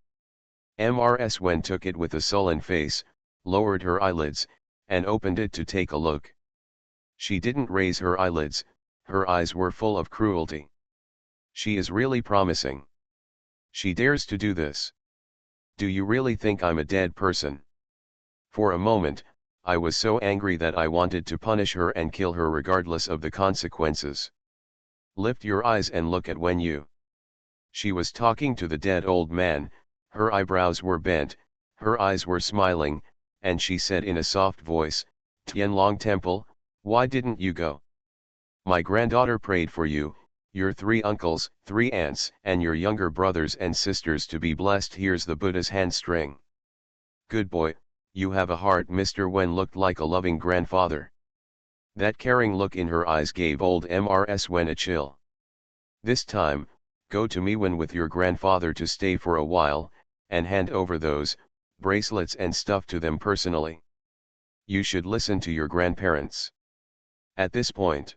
Mrs. Wen took it with a sullen face, lowered her eyelids, and opened it to take a look. She didn't raise her eyelids, her eyes were full of cruelty. She is really promising. She dares to do this. Do you really think I'm a dead person? For a moment, I was so angry that I wanted to punish her and kill her regardless of the consequences. Lift your eyes and look at Wen Yu. She was talking to the dead old man, her eyebrows were bent, her eyes were smiling, and she said in a soft voice, Tianlong Temple, why didn't you go? My granddaughter prayed for you, your 3 uncles, 3 aunts, and your younger brothers and sisters to be blessed. Here's the Buddha's hand string. Good boy, you have a heart. Mr. Wen looked like a loving grandfather. That caring look in her eyes gave old Mrs. Wen a chill. This time, go to Miwen with your grandfather to stay for a while, and hand over those bracelets and stuff to them personally. You should listen to your grandparents. At this point,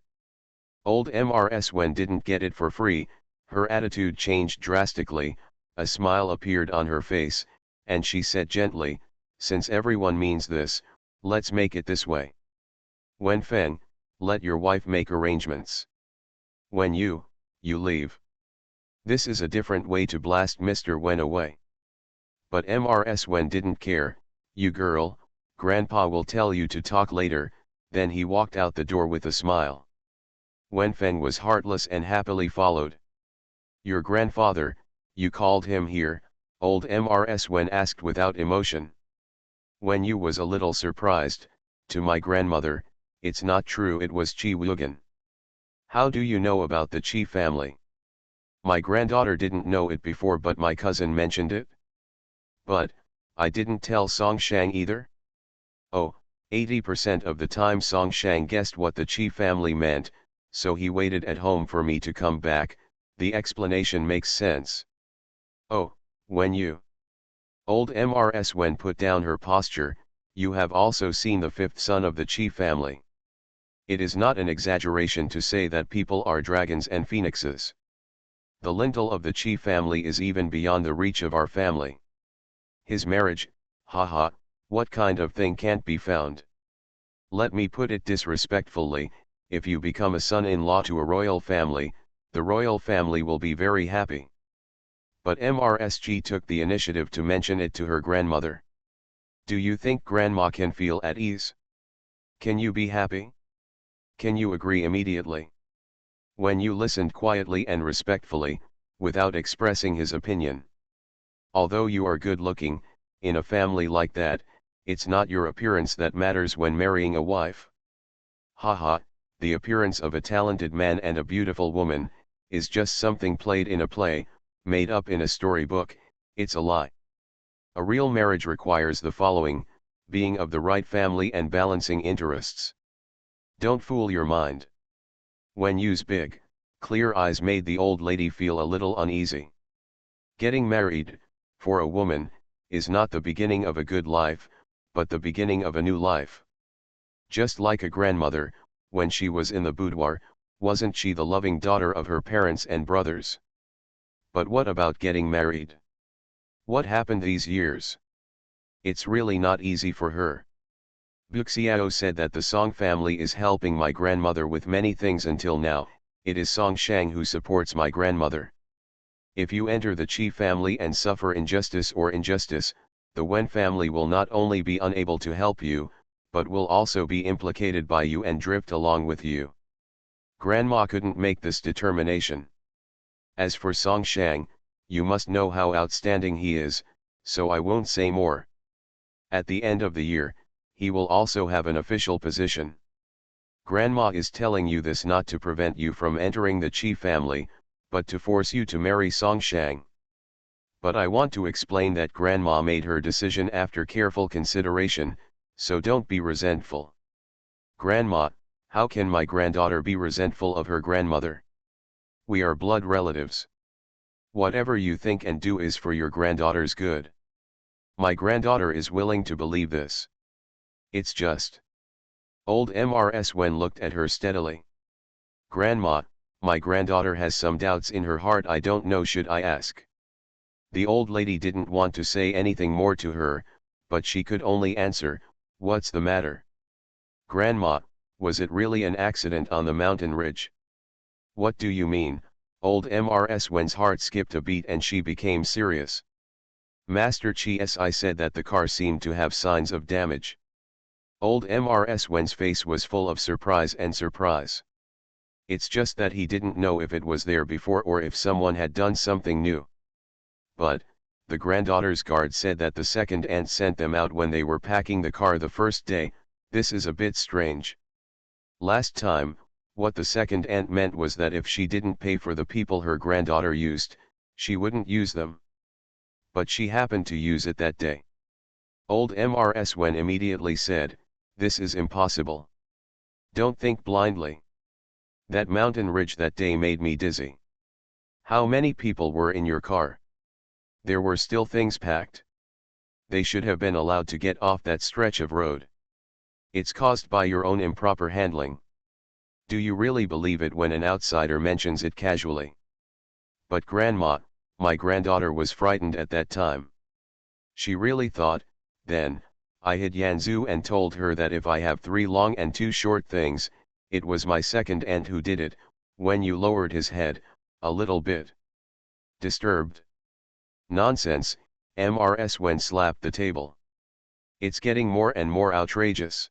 old Mrs. Wen didn't get it for free, her attitude changed drastically, a smile appeared on her face, and she said gently, since everyone means this, let's make it this way. Wen Feng, let your wife make arrangements. When you leave. This is a different way to blast Mr. Wen away. But Mrs. Wen didn't care. You girl, Grandpa will tell you to talk later. Then he walked out the door with a smile. Wen Feng was heartless and happily followed. Your grandfather, you called him here? Old Mrs. Wen asked without emotion. Wen Yu was a little surprised. To my grandmother, it's not true, it was Chi Wugan. How do you know about the Chi family? My granddaughter didn't know it before, but my cousin mentioned it. But, I didn't tell Song Shang either? Oh, 80% of the time Song Shang guessed what the Chi family meant, so he waited at home for me to come back. The explanation makes sense. Oh, when you. Old Mrs. Wen put down her posture, you have also seen the 5th son of the Chi family. It is not an exaggeration to say that people are dragons and phoenixes. The lintel of the Chi family is even beyond the reach of our family. His marriage, haha, what kind of thing can't be found? Let me put it disrespectfully, if you become a son-in-law to a royal family, the royal family will be very happy. But MRSG took the initiative to mention it to her grandmother. Do you think grandma can feel at ease? Can you be happy? Can you agree immediately? When you listened quietly and respectfully, without expressing his opinion. Although you are good looking, in a family like that, it's not your appearance that matters when marrying a wife. Haha, the appearance of a talented man and a beautiful woman, is just something played in a play, made up in a storybook. It's a lie. A real marriage requires the following: being of the right family and balancing interests. Don't fool your mind. When you's big, clear eyes made the old lady feel a little uneasy. Getting married, for a woman, is not the beginning of a good life, but the beginning of a new life. Just like a grandmother, when she was in the boudoir, wasn't she the loving daughter of her parents and brothers? But what about getting married? What happened these years? It's really not easy for her. Buxiao said that the Song family is helping my grandmother with many things until now. It is Song Shang who supports my grandmother. If you enter the Qi family and suffer injustice, the Wen family will not only be unable to help you, but will also be implicated by you and drift along with you. Grandma couldn't make this determination. As for Song Shang, you must know how outstanding he is, so I won't say more. At the end of the year, he will also have an official position. Grandma is telling you this not to prevent you from entering the Qi family, but to force you to marry Song Shang. But I want to explain that Grandma made her decision after careful consideration, so don't be resentful. Grandma, how can my granddaughter be resentful of her grandmother? We are blood relatives. Whatever you think and do is for your granddaughter's good. My granddaughter is willing to believe this. It's just. Old Mrs. Wen looked at her steadily. Grandma, my granddaughter has some doubts in her heart. I don't know, should I ask? The old lady didn't want to say anything more to her, but she could only answer, what's the matter? Grandma, was it really an accident on the mountain ridge? What do you mean? Old Mrs. Wen's heart skipped a beat and she became serious. Master Chi Si said that the car seemed to have signs of damage. Old Mrs. Wen's face was full of surprise. It's just that he didn't know if it was there before or if someone had done something new. But, the granddaughter's guard said that the second aunt sent them out when they were packing the car the first day. This is a bit strange. Last time, what the second aunt meant was that if she didn't pay for the people her granddaughter used, she wouldn't use them. But she happened to use it that day. Old Mrs. Wen immediately said, this is impossible. Don't think blindly. That mountain ridge that day made me dizzy. How many people were in your car? There were still things packed. They should have been allowed to get off that stretch of road. It's caused by your own improper handling. Do you really believe it when an outsider mentions it casually? But Grandma, my granddaughter was frightened at that time. She really thought, then, I hid Yanzu and told her that if I have 3 long and 2 short things, it was my second aunt who did it. When you lowered his head, a little bit disturbed. Nonsense, Mrs. Wen slapped the table. It's getting more and more outrageous.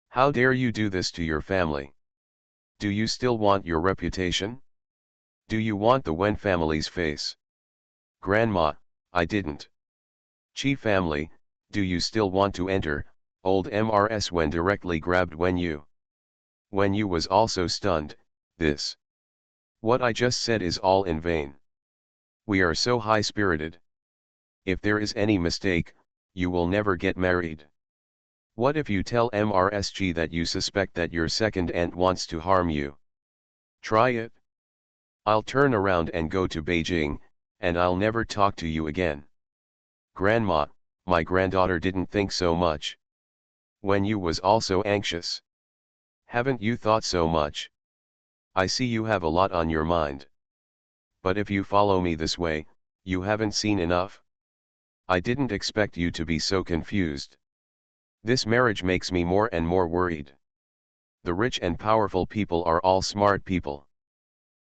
How dare you do this to your family? Do you still want your reputation? Do you want the Wen family's face? Grandma, I didn't. Qi family, do you still want to enter? Old Mrs. Wen directly grabbed Wen Yu. Wen Yu was also stunned. This. What I just said is all in vain. We are so high-spirited. If there is any mistake, you will never get married. What if you tell MRSG that you suspect that your second aunt wants to harm you? Try it. I'll turn around and go to Beijing, and I'll never talk to you again. Grandma, my granddaughter didn't think so much. Wen Yu was also anxious. Haven't you thought so much? I see you have a lot on your mind. But if you follow me this way, you haven't seen enough. I didn't expect you to be so confused. This marriage makes me more and more worried. The rich and powerful people are all smart people.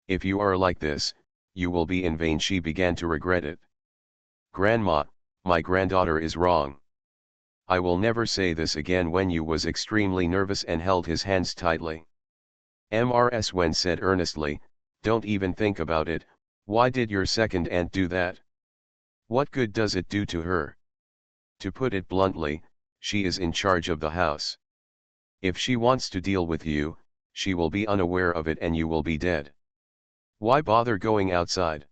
If you are like this, you will be in vain. She began to regret it. Grandma, my granddaughter is wrong. I will never say this again. Wen Yu was extremely nervous and held his hands tightly. Mrs. Wen said earnestly, don't even think about it. Why did your second aunt do that? What good does it do to her? To put it bluntly, she is in charge of the house. If she wants to deal with you, she will be unaware of it and you will be dead. Why bother going outside?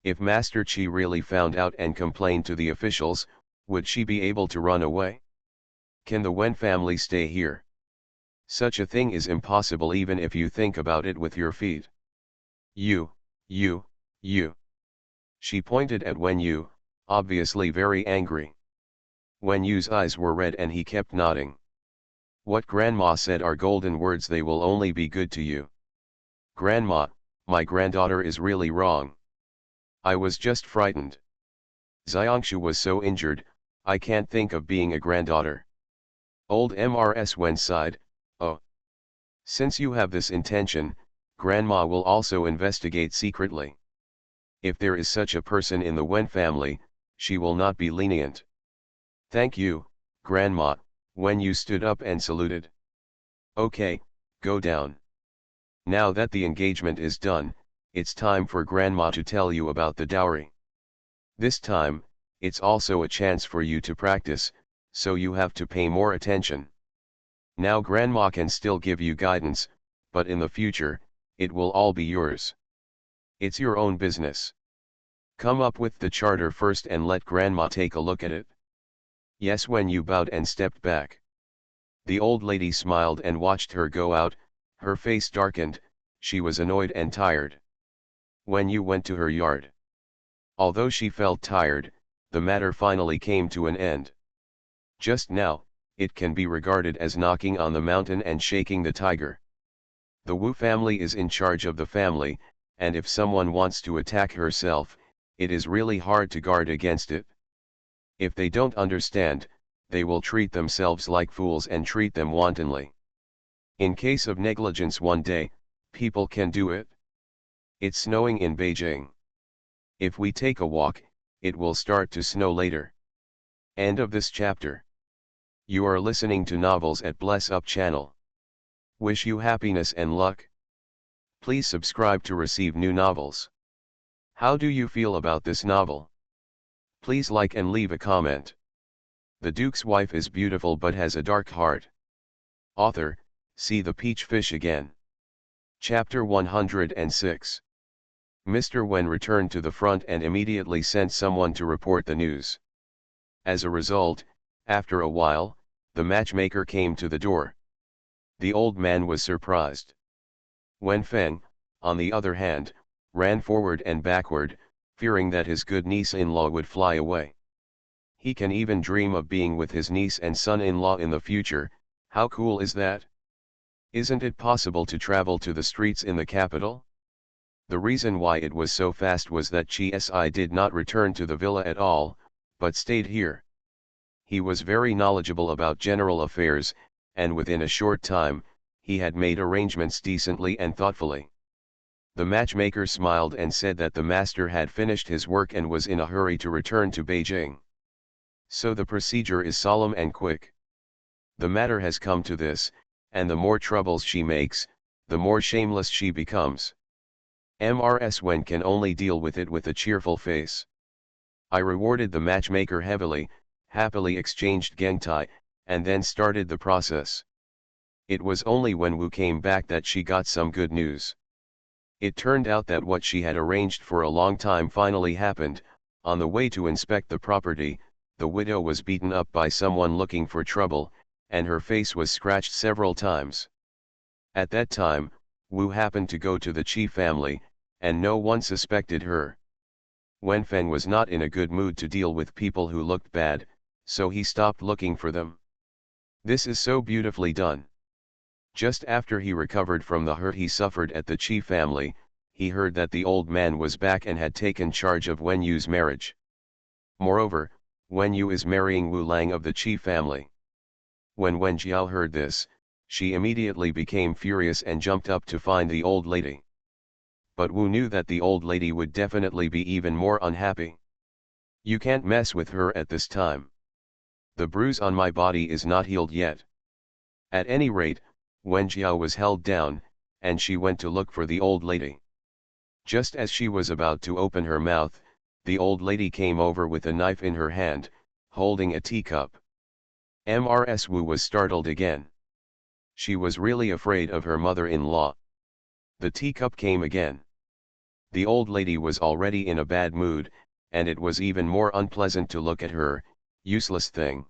If Master Chi really found out and complained to the officials, would she be able to run away? Can the Wen family stay here? Such a thing is impossible even if you think about it with your feet. You, you, you. She pointed at Wen Yu, obviously very angry. Wen Yu's eyes were red and he kept nodding. What Grandma said are golden words, they will only be good to you. Grandma, my granddaughter is really wrong. I was just frightened. Xiangshu was so injured, I can't think of being a granddaughter. Old Mrs. Wen sighed, oh. Since you have this intention, Grandma will also investigate secretly. If there is such a person in the Wen family, she will not be lenient. Thank you, Grandma. Wen Yu stood up and saluted. Okay, go down. Now that the engagement is done, it's time for Grandma to tell you about the dowry. This time, it's also a chance for you to practice, so you have to pay more attention. Now Grandma can still give you guidance, but in the future, it will all be yours. It's your own business. Come up with the charter first and let Grandma take a look at it. Yes, Wen Yu bowed and stepped back. The old lady smiled and watched her go out, her face darkened, she was annoyed and tired. Wen Yu went to her yard. Although she felt tired, the matter finally came to an end. Just now, it can be regarded as knocking on the mountain and shaking the tiger. The Wu family is in charge of the family, and if someone wants to attack herself, it is really hard to guard against it. If they don't understand, they will treat themselves like fools and treat them wantonly. In case of negligence one day, people can do it. It's snowing in Beijing. If we take a walk, it will start to snow later. End of this chapter. You are listening to Novels at Bless Up channel. Wish you happiness and luck. Please subscribe to receive new novels. How do you feel about this novel? Please like and leave a comment. The Duke's wife is beautiful but has a dark heart. Author, see the peach fish again. Chapter 106. Mr. Wen returned to the front and immediately sent someone to report the news. As a result, after a while, the matchmaker came to the door. The old man was surprised. Wen Feng, on the other hand, ran forward and backward, fearing that his good niece-in-law would fly away. He can even dream of being with his niece and son-in-law in the future. How cool is that? Isn't it possible to travel to the streets in the capital? The reason why it was so fast was that Chi Si did not return to the villa at all, but stayed here. He was very knowledgeable about general affairs, and within a short time, he had made arrangements decently and thoughtfully. The matchmaker smiled and said that the master had finished his work and was in a hurry to return to Beijing. So the procedure is solemn and quick. The matter has come to this, and the more troubles she makes, the more shameless she becomes. Mrs. Wen can only deal with it with a cheerful face. I rewarded the matchmaker heavily, happily exchanged gengtai, and then started the process. It was only when Wu came back that she got some good news. It turned out that what she had arranged for a long time finally happened. On the way to inspect the property, the widow was beaten up by someone looking for trouble, and her face was scratched several times. At that time, Wu happened to go to the Qi family, and no one suspected her. Wen Feng was not in a good mood to deal with people who looked bad, so he stopped looking for them. This is so beautifully done. Just after he recovered from the hurt he suffered at the Qi family, he heard that the old man was back and had taken charge of Wen Yu's marriage. Moreover, Wen Yu is marrying Wu Lang of the Qi family. When Wen Jiao heard this, she immediately became furious and jumped up to find the old lady. But Wu knew that the old lady would definitely be even more unhappy. You can't mess with her at this time. The bruise on my body is not healed yet. At any rate, Wen Jiao was held down, and she went to look for the old lady. Just as she was about to open her mouth, the old lady came over with a knife in her hand, holding a teacup. Mrs. Wu was startled again. She was really afraid of her mother-in-law. The teacup came again. The old lady was already in a bad mood, and it was even more unpleasant to look at her, useless thing.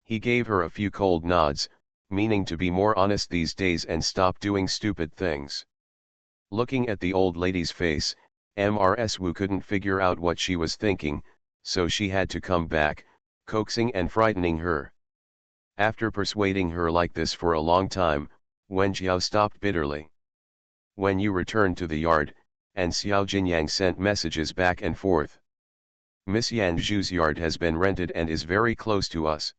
He gave her a few cold nods, meaning to be more honest these days and stop doing stupid things. Looking at the old lady's face, Mrs. Wu couldn't figure out what she was thinking, so she had to come back, coaxing and frightening her. After persuading her like this for a long time, Wen Jiao stopped bitterly. When you returned to the yard, and Xiao Jinyang sent messages back and forth. Miss Yan Zhu's yard has been rented and is very close to us.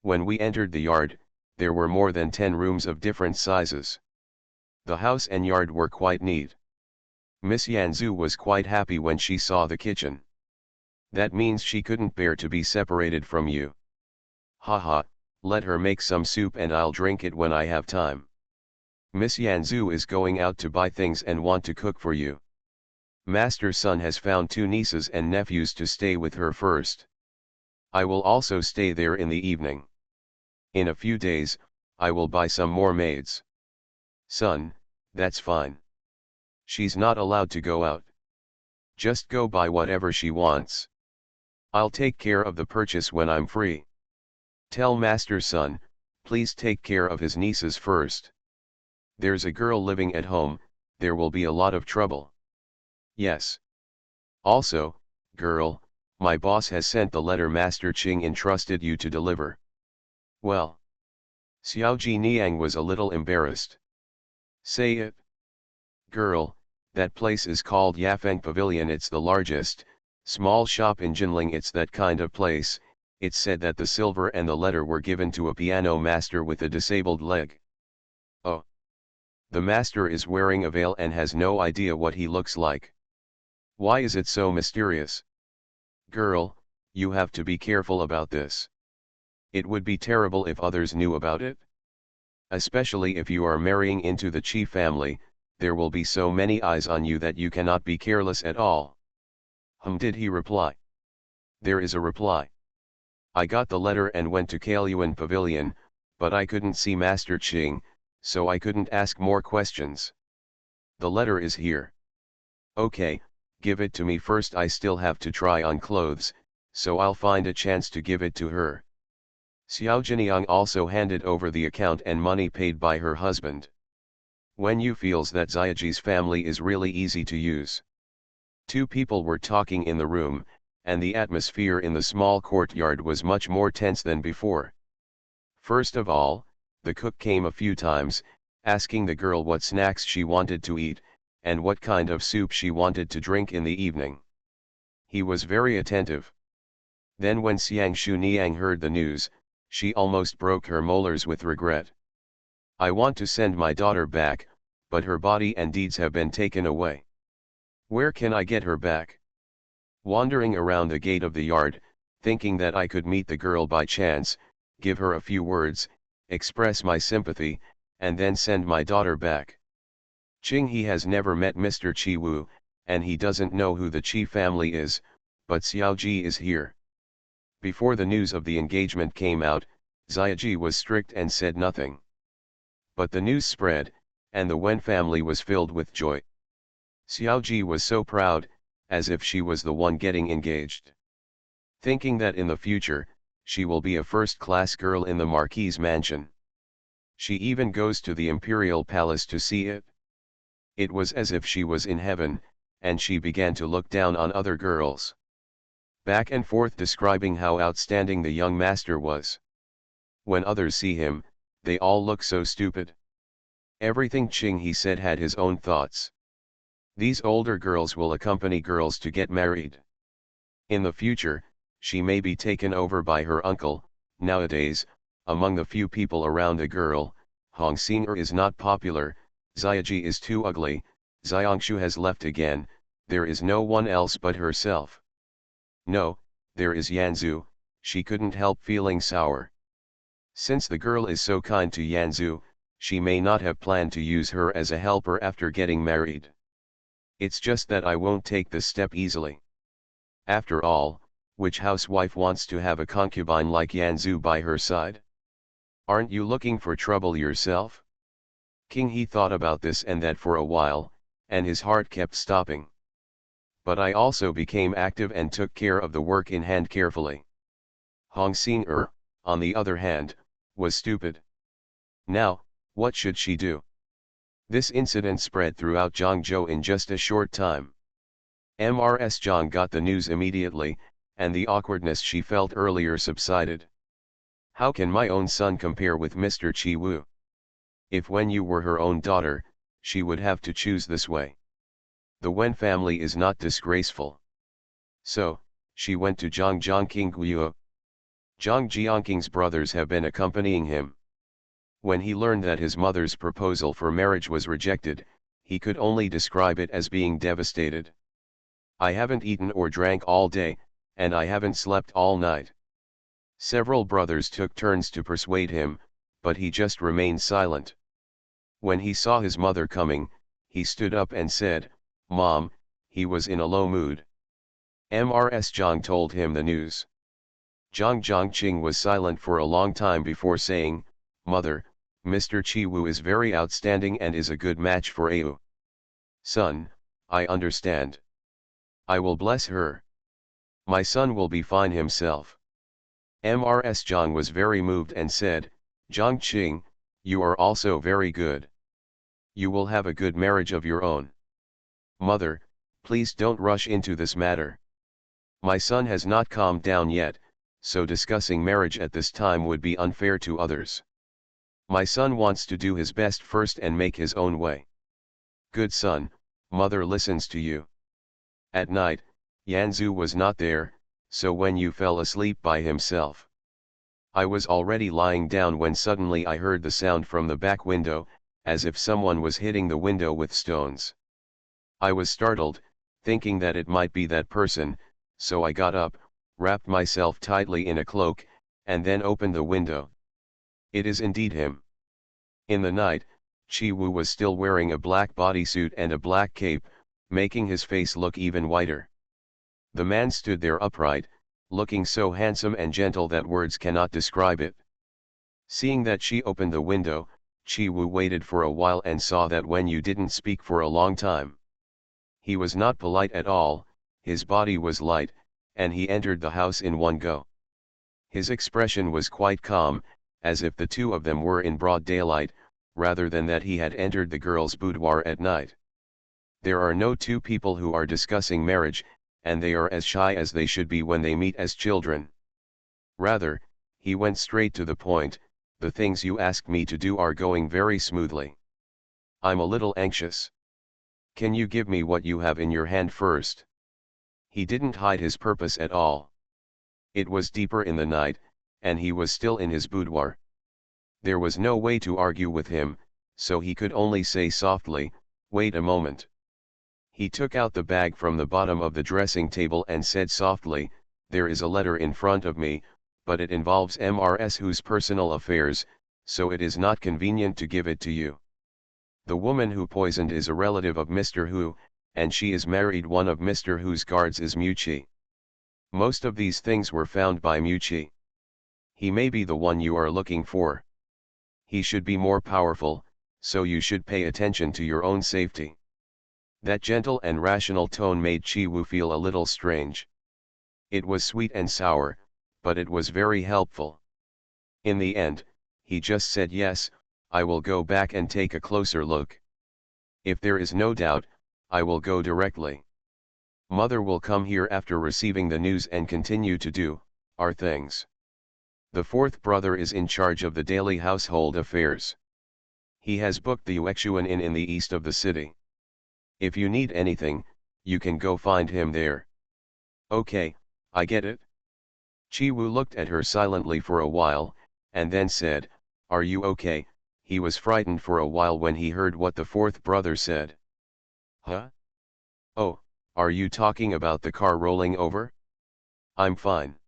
When we entered the yard, there were more than 10 rooms of different sizes. The house and yard were quite neat. Miss Yanzu was quite happy when she saw the kitchen. That means she couldn't bear to be separated from you. Haha, let her make some soup and I'll drink it when I have time. Miss Yanzu is going out to buy things and want to cook for you. Master Sun has found 2 nieces and nephews to stay with her first. I will also stay there in the evening. In a few days, I will buy some more maids. Son, that's fine. She's not allowed to go out. Just go buy whatever she wants. I'll take care of the purchase when I'm free. Tell Master Sun, please take care of his nieces first. There's a girl living at home, there will be a lot of trouble. Yes. Also, girl, my boss has sent the letter Master Qing entrusted you to deliver. Well. Xiao Ji Niang was a little embarrassed. Say it. Girl, that place is called Yafeng Pavilion. It's the largest, small shop in Jinling. It's that kind of place. It's said that the silver and the letter were given to a piano master with a disabled leg. Oh. The master is wearing a veil and has no idea what he looks like. Why is it so mysterious? Girl, you have to be careful about this. It would be terrible if others knew about it. Especially if you are marrying into the Qi family, there will be so many eyes on you that you cannot be careless at all. Did he reply? There is a reply. I got the letter and went to Kalyuan Pavilion, but I couldn't see Master Qing, so I couldn't ask more questions. The letter is here. Okay, give it to me first. I still have to try on clothes, so I'll find a chance to give it to her. Xiao Jinyang also handed over the account and money paid by her husband. Wen Yu feels that Xiaoji's family is really easy to use. 2 people were talking in the room, and the atmosphere in the small courtyard was much more tense than before. First of all, the cook came a few times, asking the girl what snacks she wanted to eat, and what kind of soup she wanted to drink in the evening. He was very attentive. Then when Xiang Shu Niang heard the news, she almost broke her molars with regret. I want to send my daughter back, but her body and deeds have been taken away. Where can I get her back? Wandering around the gate of the yard, thinking that I could meet the girl by chance, give her a few words, express my sympathy, and then send my daughter back. Qing He has never met Mr. Qi Wu, and he doesn't know who the Qi family is, but Xiao Ji is here. Before the news of the engagement came out, Xiaoji was strict and said nothing. But the news spread, and the Wen family was filled with joy. Xiaoji was so proud, as if she was the one getting engaged. Thinking that in the future, she will be a first-class girl in the Marquis's mansion. She even goes to the imperial palace to see it. It was as if she was in heaven, and she began to look down on other girls. Back and forth describing how outstanding the young master was. When others see him, they all look so stupid. Everything Qing He said had his own thoughts. These older girls will accompany girls to get married. In the future, she may be taken over by her uncle. Nowadays, among the few people around a girl, Hong Xinger is not popular, Xiaoji is too ugly, Xiangshu has left again, there is no one else but herself. No, there is Yanzu, she couldn't help feeling sour. Since the girl is so kind to Yanzu, she may not have planned to use her as a helper after getting married. It's just that I won't take this step easily. After all, which housewife wants to have a concubine like Yanzu by her side? Aren't you looking for trouble yourself? King He thought about this and that for a while, and his heart kept stopping. But I also became active and took care of the work in hand carefully. Hong Xing on the other hand, was stupid. Now, what should she do? This incident spread throughout Zhangzhou in just a short time. Mrs. Zhang got the news immediately, and the awkwardness she felt earlier subsided. How can my own son compare with Mr. Qi Wu? If when you were her own daughter, she would have to choose this way. The Wen family is not disgraceful. So, she went to Zhang Jiangqing. Zhang Jiangqing's brothers have been accompanying him. When he learned that his mother's proposal for marriage was rejected, he could only describe it as being devastated. I haven't eaten or drank all day, and I haven't slept all night. Several brothers took turns to persuade him, but he just remained silent. When he saw his mother coming, he stood up and said, "Mom," he was in a low mood. Mrs. Zhang told him the news. Zhang Zhangqing was silent for a long time before saying, "Mother, Mr. Qi Wu is very outstanding and is a good match for Au. Son, I understand. I will bless her. My son will be fine himself." Mrs. Zhang was very moved and said, "Zhangqing, you are also very good. You will have a good marriage of your own. Mother, please don't rush into this matter. My son has not calmed down yet, so discussing marriage at this time would be unfair to others. My son wants to do his best first and make his own way. Good son, mother listens to you." At night, Yanzu was not there, so when you fell asleep by himself. I was already lying down when suddenly I heard the sound from the back window, as if someone was hitting the window with stones. I was startled, thinking that it might be that person, so I got up, wrapped myself tightly in a cloak, and then opened the window. It is indeed him. In the night, Qi Wu was still wearing a black bodysuit and a black cape, making his face look even whiter. The man stood there upright, looking so handsome and gentle that words cannot describe it. Seeing that she opened the window, Qi Wu waited for a while and saw that when you didn't speak for a long time. He was not polite at all, his body was light, and he entered the house in one go. His expression was quite calm, as if the two of them were in broad daylight, rather than that he had entered the girl's boudoir at night. There are no two people who are discussing marriage, and they are as shy as they should be when they meet as children. Rather, he went straight to the point, "The things you asked me to do are going very smoothly. I'm a little anxious. Can you give me what you have in your hand first?" He didn't hide his purpose at all. It was deeper in the night, and he was still in his boudoir. There was no way to argue with him, so he could only say softly, "Wait a moment." He took out the bag from the bottom of the dressing table and said softly, "There is a letter in front of me, but it involves Mrs. Hu's personal affairs, so it is not convenient to give it to you. The woman who poisoned is a relative of Mr. Hu, and she is married. One of Mr. Hu's guards is Muqi. Most of these things were found by Muqi. He may be the one you are looking for. He should be more powerful, so you should pay attention to your own safety." That gentle and rational tone made Qi Wu feel a little strange. It was sweet and sour, but it was very helpful. In the end, he just said, "Yes, I will go back and take a closer look. If there is no doubt, I will go directly. Mother will come here after receiving the news and continue to do our things. The fourth brother is in charge of the daily household affairs. He has booked the Yuexuan Inn in the east of the city. If you need anything, you can go find him there." "Okay, I get it." Qi Wu looked at her silently for a while, and then said, "Are you okay?" He was frightened for a while when he heard what the fourth brother said. "Huh? Oh, are you talking about the car rolling over? I'm fine.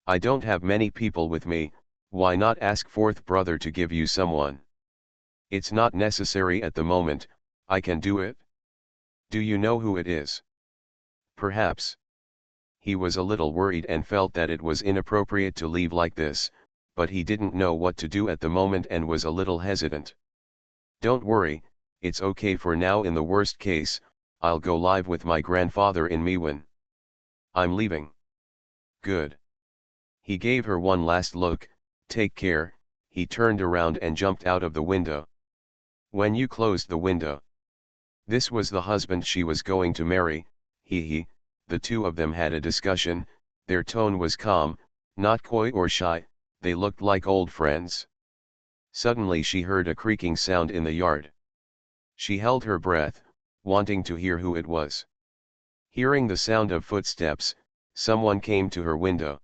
I don't have many people with me, why not ask fourth brother to give you someone? It's not necessary at the moment, I can do it. Do you know who it is?" "Perhaps." He was a little worried and felt that it was inappropriate to leave like this, but he didn't know what to do at the moment and was a little hesitant. "Don't worry, It's okay for now. In the worst case, I'll go live with my grandfather in Miwan. I'm leaving. Good. He gave her one last look. Take care. He turned around and jumped out of the window. When you closed the window. This was the husband she was going to marry. He. The two of them had a discussion. Their tone was calm, not coy or shy. They looked like old friends. Suddenly she heard a creaking sound in the yard. She held her breath, wanting to hear who it was. Hearing the sound of footsteps, someone came to her window.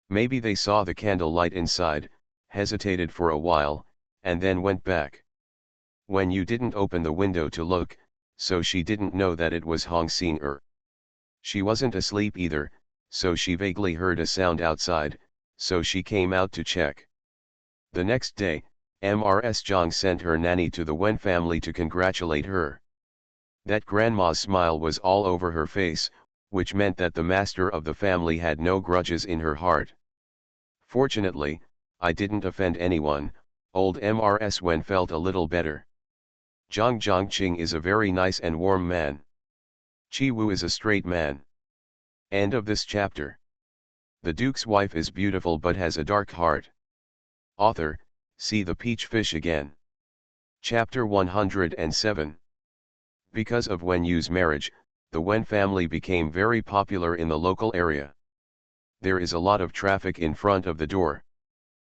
Maybe they saw the candle light inside, hesitated for a while, and then went back. When you didn't open the window to look, so she didn't know that it was Hong Sing-er. She wasn't asleep either, so she vaguely heard a sound outside, so she came out to check. The next day, Mrs. Zhang sent her nanny to the Wen family to congratulate her. That grandma's smile was all over her face, which meant that the master of the family had no grudges in her heart. Fortunately, I didn't offend anyone. Old Mrs. Wen felt a little better. Zhang Zhongqing is a very nice and warm man. Chi Wu is a straight man. End of this chapter. The Duke's wife is beautiful but has a dark heart. Author, see the peach fish again. Chapter 107. Because of Wen Yu's marriage, the Wen family became very popular in the local area. There is a lot of traffic in front of the door.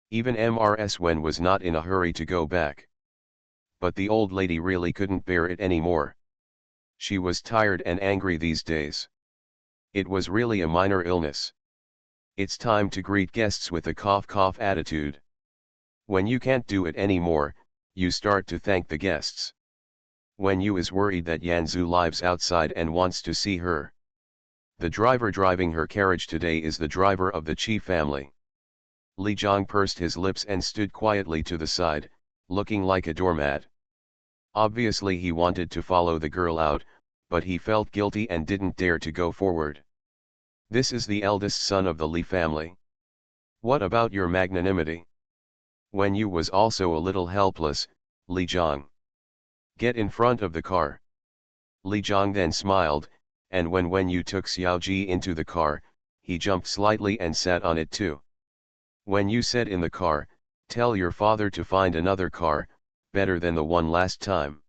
Even Mrs. Wen was not in a hurry to go back. But the old lady really couldn't bear it anymore. She was tired and angry these days. It was really a minor illness. It's time to greet guests with a cough attitude. When you can't do it anymore, you start to thank the guests. Wen Yu is worried that Yanzu lives outside and wants to see her. The driver driving her carriage today is the driver of the Qi family. Li Zhang pursed his lips and stood quietly to the side, looking like a doormat. Obviously he wanted to follow the girl out, but he felt guilty and didn't dare to go forward. This is the eldest son of the Li family. What about your magnanimity? Wen Yu was also a little helpless. Li Zhang. Get in front of the car. Li Zhang then smiled, and when Wen Yu took Xiaoji into the car, he jumped slightly and sat on it too. Wen Yu said in the car, tell your father to find another car, better than the one last time.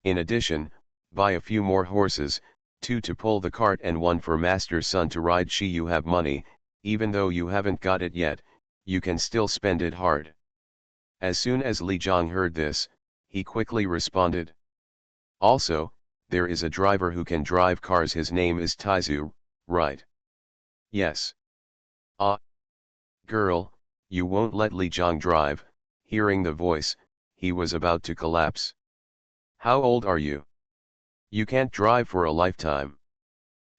In addition, buy a few more horses, 2 to pull the cart and 1 for master's son to ride. You have money, even though you haven't got it yet, you can still spend it hard. As soon as Li Zhang heard this, he quickly responded. Also, there is a driver who can drive cars. His name is Taizu, right? Yes. Ah. Girl, you won't let Li Zhang drive. Hearing the voice, he was about to collapse. How old are you? You can't drive for a lifetime.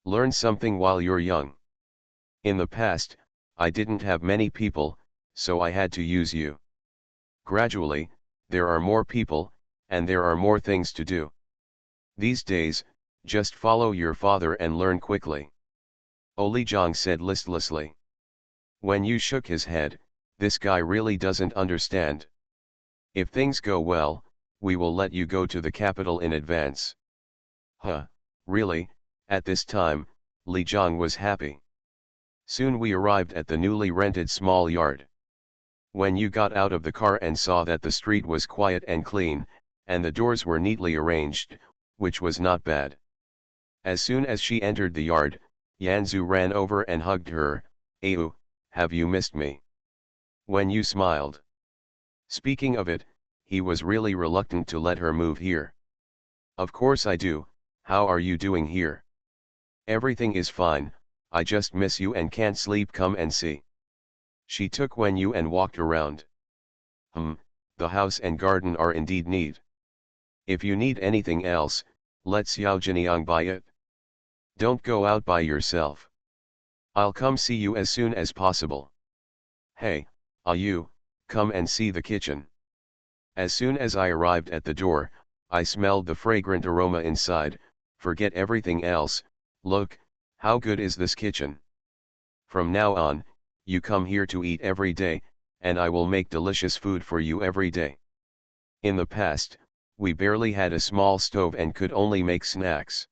Learn something while you're young. In the past, I didn't have many people, so I had to use you. Gradually, there are more people, and there are more things to do. These days, just follow your father and learn quickly. Li Zhang said listlessly. When Yu shook his head, this guy really doesn't understand. If things go well, we will let you go to the capital in advance. Huh, really? At this time, Li Zhang was happy. Soon we arrived at the newly rented small yard. When Yu got out of the car and saw that the street was quiet and clean, and the doors were neatly arranged, which was not bad. As soon as she entered the yard, Yanzu ran over and hugged her. Ayu, have you missed me? When Yu smiled. Speaking of it, he was really reluctant to let her move here. Of course I do. How are you doing here? Everything is fine, I just miss you and can't sleep. Come and see. She took Wen Yu and walked around. The house and garden are indeed neat. If you need anything else, let Xiao Jiniang buy it. Don't go out by yourself. I'll come see you as soon as possible. Hey, Ayu, come and see the kitchen. As soon as I arrived at the door, I smelled the fragrant aroma inside. Forget everything else. Look, how good is this kitchen? From now on, you come here to eat every day, and I will make delicious food for you every day. In the past, We barely had a small stove and could only make snacks.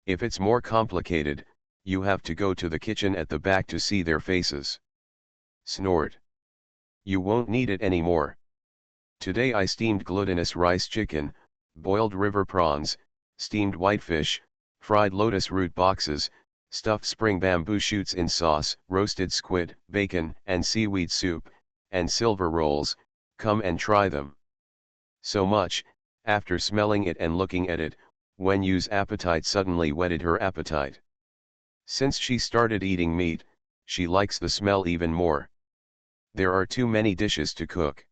If it's more complicated, you have to go to the kitchen at the back to see their faces. Snort. You won't need it anymore. Today I steamed glutinous rice chicken, boiled river prawns, steamed whitefish, fried lotus root boxes, stuffed spring bamboo shoots in sauce, roasted squid, bacon, and seaweed soup, and silver rolls. Come and try them. So much, after smelling it and looking at it, Wen Yu's appetite suddenly whetted her appetite. Since she started eating meat, she likes the smell even more. There are too many dishes to cook.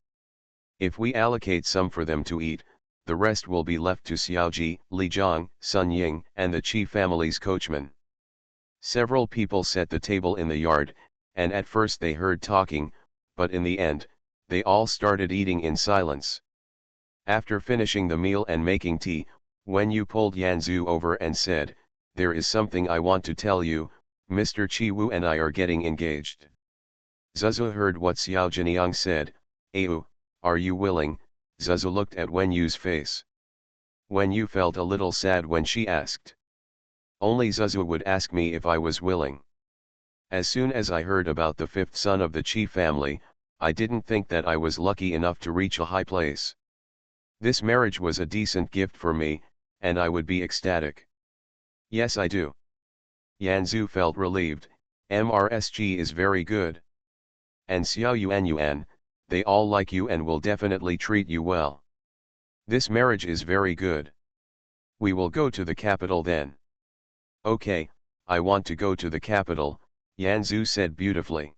If we allocate some for them to eat, the rest will be left to Xiaoji, Li Zhang, Sun Ying, and the Qi family's coachman. Several people set the table in the yard, and at first they heard talking, but in the end, they all started eating in silence. After finishing the meal and making tea, Wen Yu pulled Yanzu over and said, "There is something I want to tell you, Mr. Qi Wu and I are getting engaged." Zuzu heard what Xiao Jiniang said. "Ayu, are you willing?" Zuzu looked at Wen Yu's face. Wen Yu felt a little sad when she asked. Only Zuzu would ask me if I was willing. As soon as I heard about the fifth son of the Qi family, I didn't think that I was lucky enough to reach a high place. This marriage was a decent gift for me, and I would be ecstatic. Yes, I do. Yanzu felt relieved. MRSG is very good. And Xiao Yuan, they all like you and will definitely treat you well. This marriage is very good. We will go to the capital then. Okay, I want to go to the capital, Yanzu said beautifully.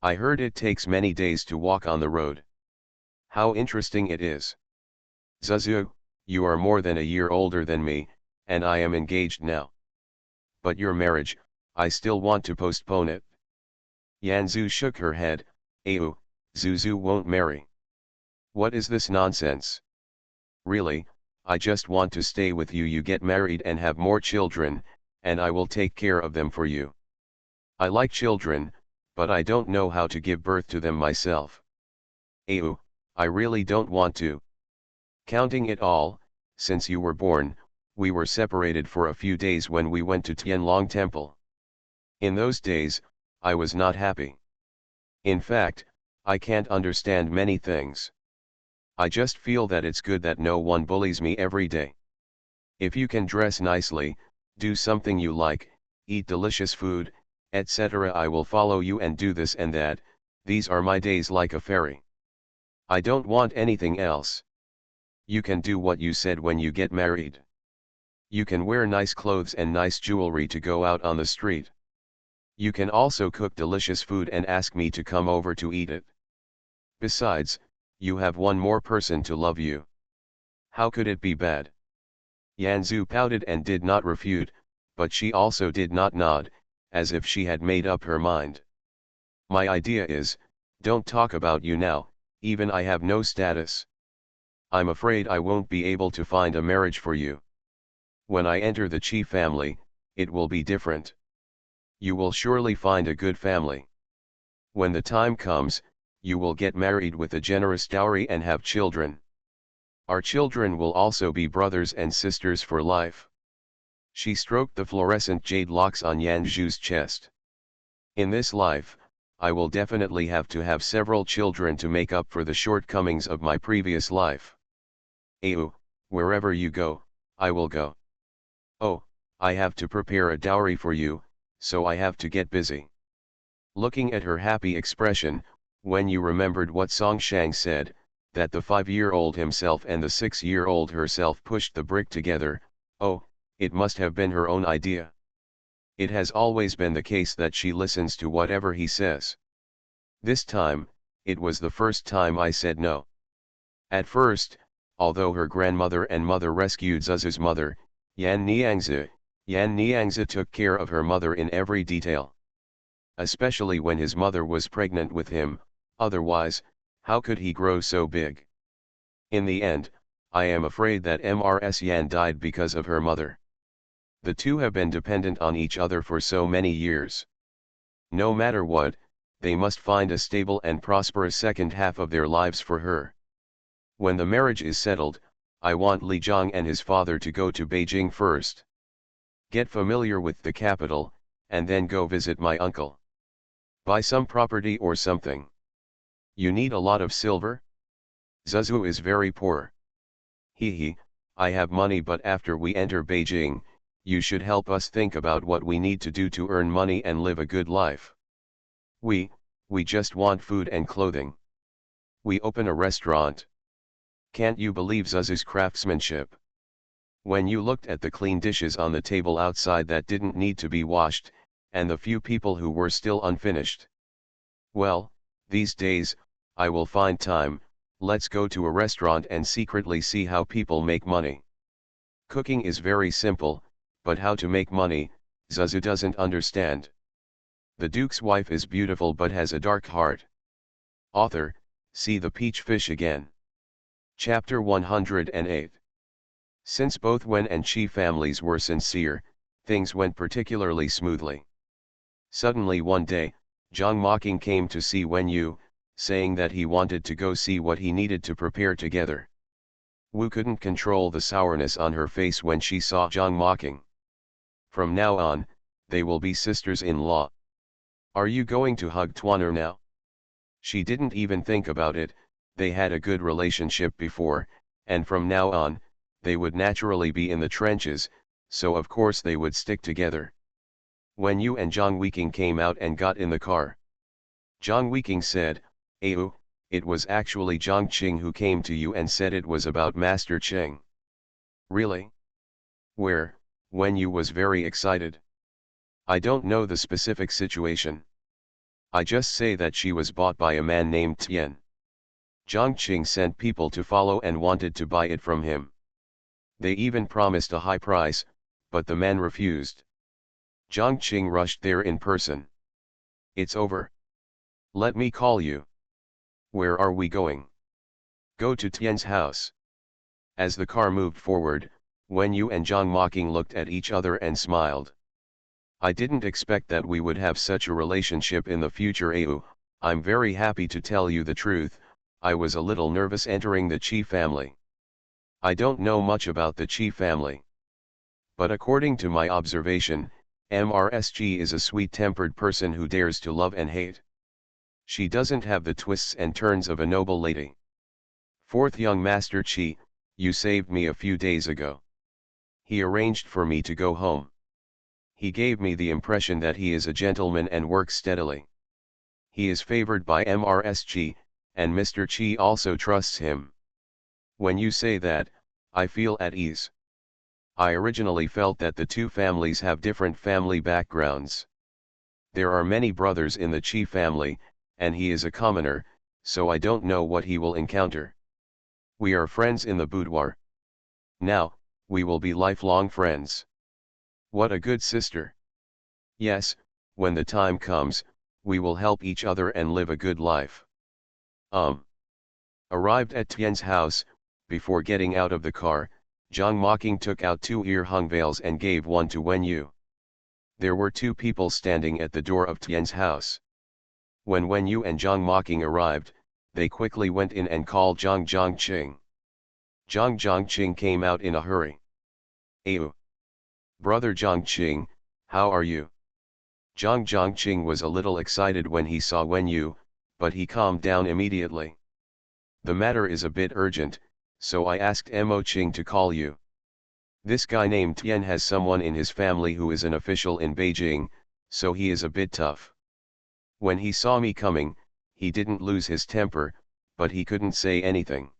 I heard it takes many days to walk on the road. How interesting it is. Zuzu, you are more than a year older than me, and I am engaged now. But your marriage, I still want to postpone it. Yanzu shook her head. Ayu, Zuzu won't marry. What is this nonsense? Really, I just want to stay with you. You get married and have more children, and I will take care of them for you. I like children, but I don't know how to give birth to them myself. Ayu, I really don't want to. Counting it all, since you were born, we were separated for a few days when we went to Tianlong Temple. In those days, I was not happy. In fact, I can't understand many things. I just feel that it's good that no one bullies me every day. If you can dress nicely, do something you like, eat delicious food, etc., I will follow you and do this and that. These are my days like a fairy. I don't want anything else. You can do what you said when you get married. You can wear nice clothes and nice jewelry to go out on the street. You can also cook delicious food and ask me to come over to eat it. Besides, you have one more person to love you. How could it be bad? Yanzu pouted and did not refute, but she also did not nod, as if she had made up her mind. My idea is, don't talk about you now, even I have no status. I'm afraid I won't be able to find a marriage for you. When I enter the Qi family, it will be different. You will surely find a good family. When the time comes, you will get married with a generous dowry and have children. Our children will also be brothers and sisters for life. She stroked the fluorescent jade locks on Yanzhu's chest. In this life, I will definitely have to have several children to make up for the shortcomings of my previous life. Ayu, wherever you go, I will go. Oh, I have to prepare a dowry for you, so I have to get busy. Looking at her happy expression, Wen Yu remembered what Song Shang said, that the 5-year-old himself and the 6-year-old herself pushed the brick together. Oh, it must have been her own idea. It has always been the case that she listens to whatever he says. This time, it was the first time I said no. At first, although her grandmother and mother rescued Zuzu's mother, Yan Niangzi took care of her mother in every detail. Especially when his mother was pregnant with him, otherwise, how could he grow so big? In the end, I am afraid that Mrs. Yan died because of her mother. The two have been dependent on each other for so many years. No matter what, they must find a stable and prosperous second half of their lives for her. When the marriage is settled, I want Li Zhang and his father to go to Beijing first. Get familiar with the capital, and then go visit my uncle. Buy some property or something. You need a lot of silver? Zuzu is very poor. He, I have money, but after we enter Beijing, you should help us think about what we need to do to earn money and live a good life. We just want food and clothing. We open a restaurant. Can't you believe Zuzu's craftsmanship? When you looked at the clean dishes on the table outside that didn't need to be washed, and the few people who were still unfinished. Well, these days, I will find time, let's go to a restaurant and secretly see how people make money. Cooking is very simple, but how to make money, Zuzu doesn't understand. The Duke's wife is beautiful but has a dark heart. Author, see the peach fish again. Chapter 108. Since both Wen and Qi families were sincere, things went particularly smoothly. Suddenly one day, Zhang Mocking came to see Wen Yu, saying that he wanted to go see what he needed to prepare together. Wu couldn't control the sourness on her face when she saw Zhang Mocking. From now on, they will be sisters-in-law. Are you going to hug Tuaner now? She didn't even think about it, they had a good relationship before, and from now on, they would naturally be in the trenches, so of course they would stick together. When Yu and Zhang Weiqing came out and got in the car, Zhang Weiqing said, "Ayu, it was actually Zhang Qing who came to you and said it was about Master Cheng." Really? Where? When Yu was very excited. I don't know the specific situation. I just say that she was bought by a man named Tian. Zhang Qing sent people to follow and wanted to buy it from him. They even promised a high price, but the man refused. Zhang Qing rushed there in person. It's over. Let me call you. Where are we going? Go to Tian's house. As the car moved forward, Wen Yu and Zhang Mocking looked at each other and smiled. I didn't expect that we would have such a relationship in the future, Ayu. I'm very happy to tell you the truth, I was a little nervous entering the Qi family. I don't know much about the Qi family. But according to my observation, MRSG is a sweet-tempered person who dares to love and hate. She doesn't have the twists and turns of a noble lady. Fourth young Master Qi, you saved me a few days ago. He arranged for me to go home. He gave me the impression that he is a gentleman and works steadily. He is favored by MRSG, and Mr. Qi also trusts him. When you say that, I feel at ease. I originally felt that the two families have different family backgrounds. There are many brothers in the Qi family, and he is a commoner, so I don't know what he will encounter. We are friends in the boudoir. Now, we will be lifelong friends. What a good sister. Yes, when the time comes, we will help each other and live a good life. Arrived at Tian's house, before getting out of the car, Zhang Mocking took out 2 ear-hung veils and gave one to Wen Yu. There were 2 people standing at the door of Tian's house. When Wen Yu and Zhang Mocking arrived, they quickly went in and called Zhang Qing. Zhang Qing came out in a hurry. Ayu. Brother Zhang Qing, how are you? Zhang Qing was a little excited when he saw Wen Yu, but he calmed down immediately. The matter is a bit urgent, so I asked Mo Qing to call you. This guy named Tian has someone in his family who is an official in Beijing, so he is a bit tough. When he saw me coming, he didn't lose his temper, but he couldn't say anything.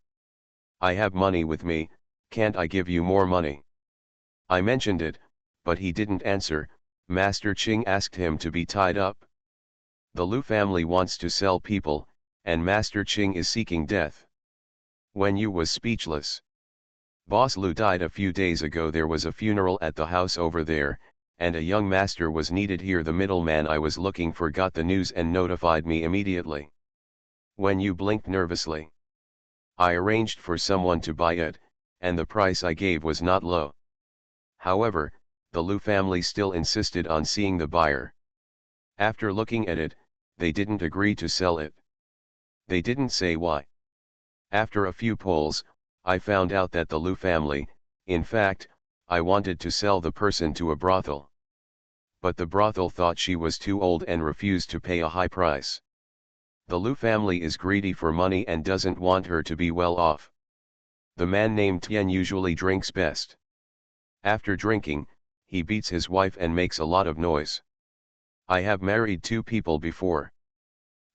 I have money with me, can't I give you more money? I mentioned it, but he didn't answer. Master Qing asked him to be tied up. The Lu family wants to sell people, and Master Qing is seeking death. Wen Yu was speechless. Boss Lu died a few days ago. There was a funeral at the house over there, and a young master was needed here. The middleman I was looking for got the news and notified me immediately. Wen Yu blinked nervously. I arranged for someone to buy it, and the price I gave was not low. However, the Lu family still insisted on seeing the buyer. After looking at it, they didn't agree to sell it. They didn't say why. After a few polls, I found out that the Liu family, in fact, I wanted to sell the person to a brothel. But the brothel thought she was too old and refused to pay a high price. The Liu family is greedy for money and doesn't want her to be well off. The man named Tian usually drinks best. After drinking, he beats his wife and makes a lot of noise. I have married two people before.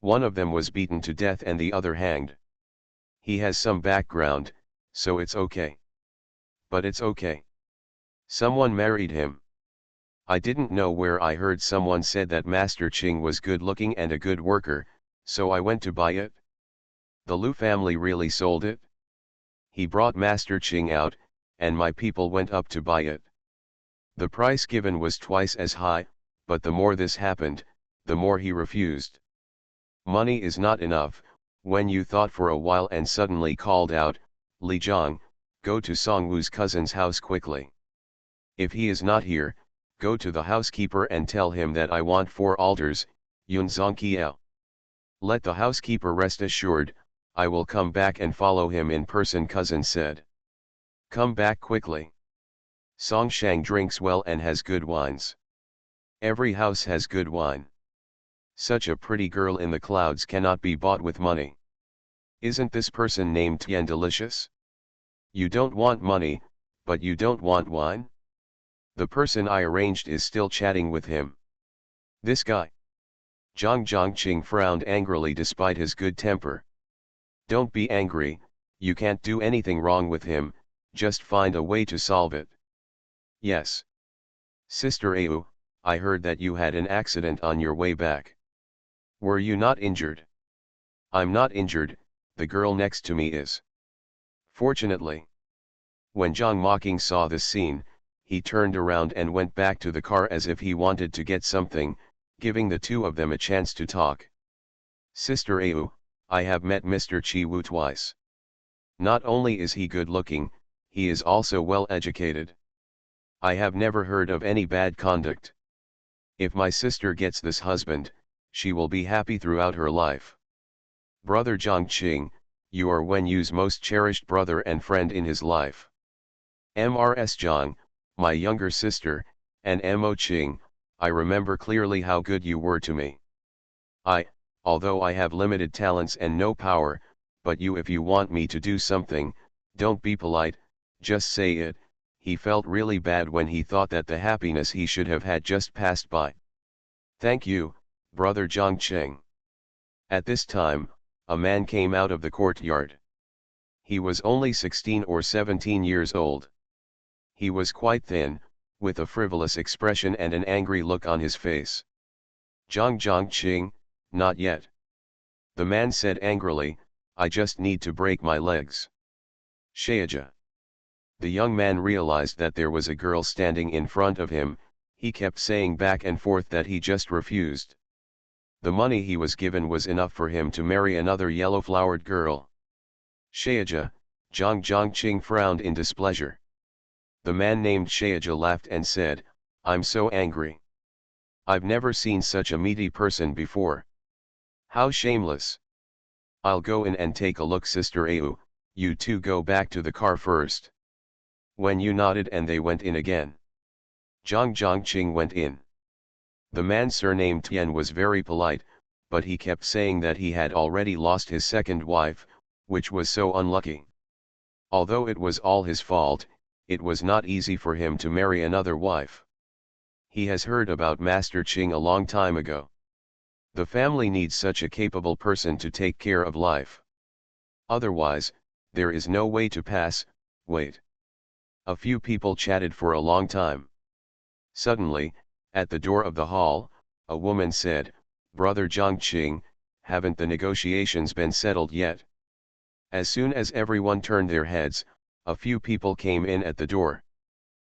One of them was beaten to death and the other hanged. He has some background, so it's okay. But it's okay. Someone married him. I didn't know where I heard someone said that Master Ching was good looking and a good worker, so I went to buy it. The Liu family really sold it. He brought Master Ching out, and my people went up to buy it. The price given was twice as high, but the more this happened, the more he refused. Money is not enough. When you thought for a while and suddenly called out, "Li Zhang, go to Song Wu's cousin's house quickly. If he is not here, go to the housekeeper and tell him that I want 4 altars, Yun Zong Kiao. Let the housekeeper rest assured, I will come back and follow him in person," cousin said. "Come back quickly. Song Shang drinks well and has good wines. Every house has good wine. Such a pretty girl in the clouds cannot be bought with money. Isn't this person named Tian delicious? You don't want money, but you don't want wine?" The person I arranged is still chatting with him. This guy. Zhang Zhongqing frowned angrily despite his good temper. "Don't be angry, you can't do anything wrong with him, just find a way to solve it." "Yes. Sister Au, I heard that you had an accident on your way back. Were you not injured?" "I'm not injured, the girl next to me is." Fortunately. When Zhang Mocking saw this scene, he turned around and went back to the car as if he wanted to get something, giving the two of them a chance to talk. "Sister Au, I have met Mr. Chi Wu twice. Not only is he good looking, he is also well educated. I have never heard of any bad conduct. If my sister gets this husband, she will be happy throughout her life. Brother Zhang Qing, you are Wen Yu's most cherished brother and friend in his life. Mrs. Zhang, my younger sister, and Mo Qing, I remember clearly how good you were to me. Although I have limited talents and no power, but if you want me to do something, don't be polite, just say it." He felt really bad when he thought that the happiness he should have had just passed by. "Thank you, brother Zhang Qing." At this time, a man came out of the courtyard. He was only 16 or 17 years old. He was quite thin, with a frivolous expression and an angry look on his face. "Zhang Qing, not yet." The man said angrily, "I just need to break my legs." "Shaija." The young man realized that there was a girl standing in front of him. He kept saying back and forth that he just refused. The money he was given was enough for him to marry another yellow-flowered girl. "Shaija," Zhang Qing frowned in displeasure. The man named Shaija laughed and said, "I'm so angry. I've never seen such a meaty person before. How shameless. I'll go in and take a look, Sister Au, you two go back to the car first." Wen Yu nodded and they went in again. Zhang Qing went in. The man surnamed Tian was very polite, but he kept saying that he had already lost his second wife, which was so unlucky. Although it was all his fault, it was not easy for him to marry another wife. He has heard about Master Ching a long time ago. The family needs such a capable person to take care of life. Otherwise, there is no way to pass. Wait. A few people chatted for a long time. Suddenly, at the door of the hall, a woman said, "Brother Zhang Qing, haven't the negotiations been settled yet?" As soon as everyone turned their heads, a few people came in at the door.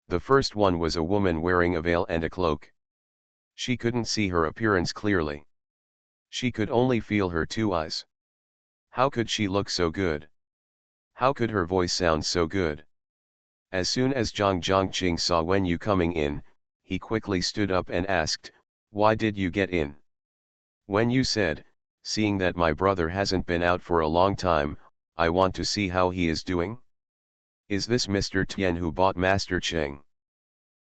The first one was a woman wearing a veil and a cloak. She couldn't see her appearance clearly. She could only feel her two eyes. How could she look so good? How could her voice sound so good? As soon as Zhang Qing saw Wen Yu coming in, he quickly stood up and asked, "Why did you get in?" Wen Yu said, "Seeing that my brother hasn't been out for a long time, I want to see how he is doing." Is this Mr. Tian who bought Master Cheng?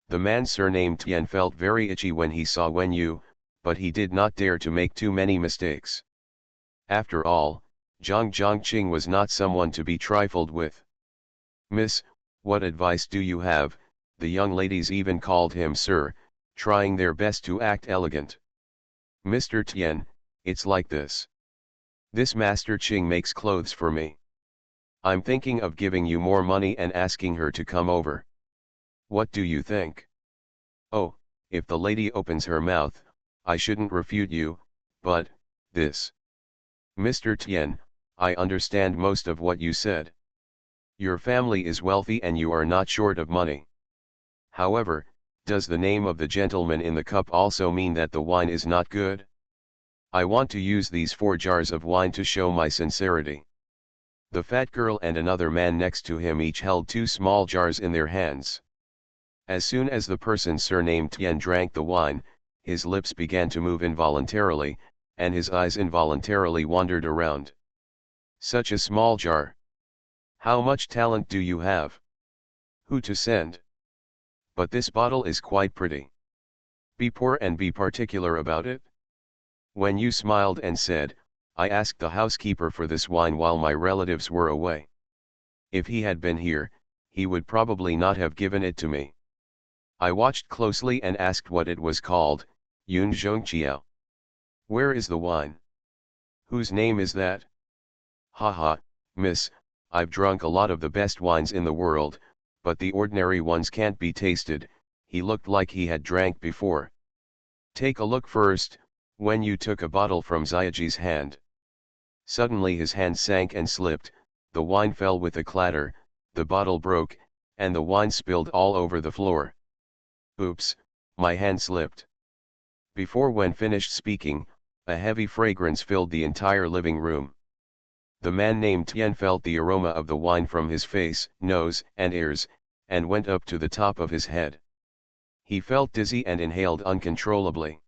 The man surnamed Tian felt very itchy when he saw Wen Yu, but he did not dare to make too many mistakes. After all, Zhang Zhongqing was not someone to be trifled with. Miss, what advice do you have? The young ladies even called him sir, trying their best to act elegant. Mr. Tian, it's like this. This Master Ching makes clothes for me. I'm thinking of giving you more money and asking her to come over. What do you think? Oh, if the lady opens her mouth, I shouldn't refute you, but, this. Mr. Tian, I understand most of what you said. Your family is wealthy and you are not short of money. However, does the name of the gentleman in the cup also mean that the wine is not good? I want to use these 4 jars of wine to show my sincerity. The fat girl and another man next to him each held 2 small jars in their hands. As soon as the person surnamed Tian drank the wine, his lips began to move involuntarily, and his eyes involuntarily wandered around. Such a small jar. How much talent do you have? Who to send? But this bottle is quite pretty. Be poor and be particular about it. When you smiled and said, I asked the housekeeper for this wine while my relatives were away. If he had been here, he would probably not have given it to me. I watched closely and asked what it was called, Yun Zhongqiao. Where is the wine? Whose name is that? Haha, miss, I've drunk a lot of the best wines in the world, but the ordinary ones can't be tasted. He looked like he had drank before. Take a look first. When you took a bottle from Xiaoji's hand. Suddenly his hand sank and slipped, the wine fell with a clatter, the bottle broke, and the wine spilled all over the floor. Oops, my hand slipped. Before Wen finished speaking, a heavy fragrance filled the entire living room. The man named Tian felt the aroma of the wine from his face, nose, and ears, and went up to the top of his head. He felt dizzy and inhaled uncontrollably.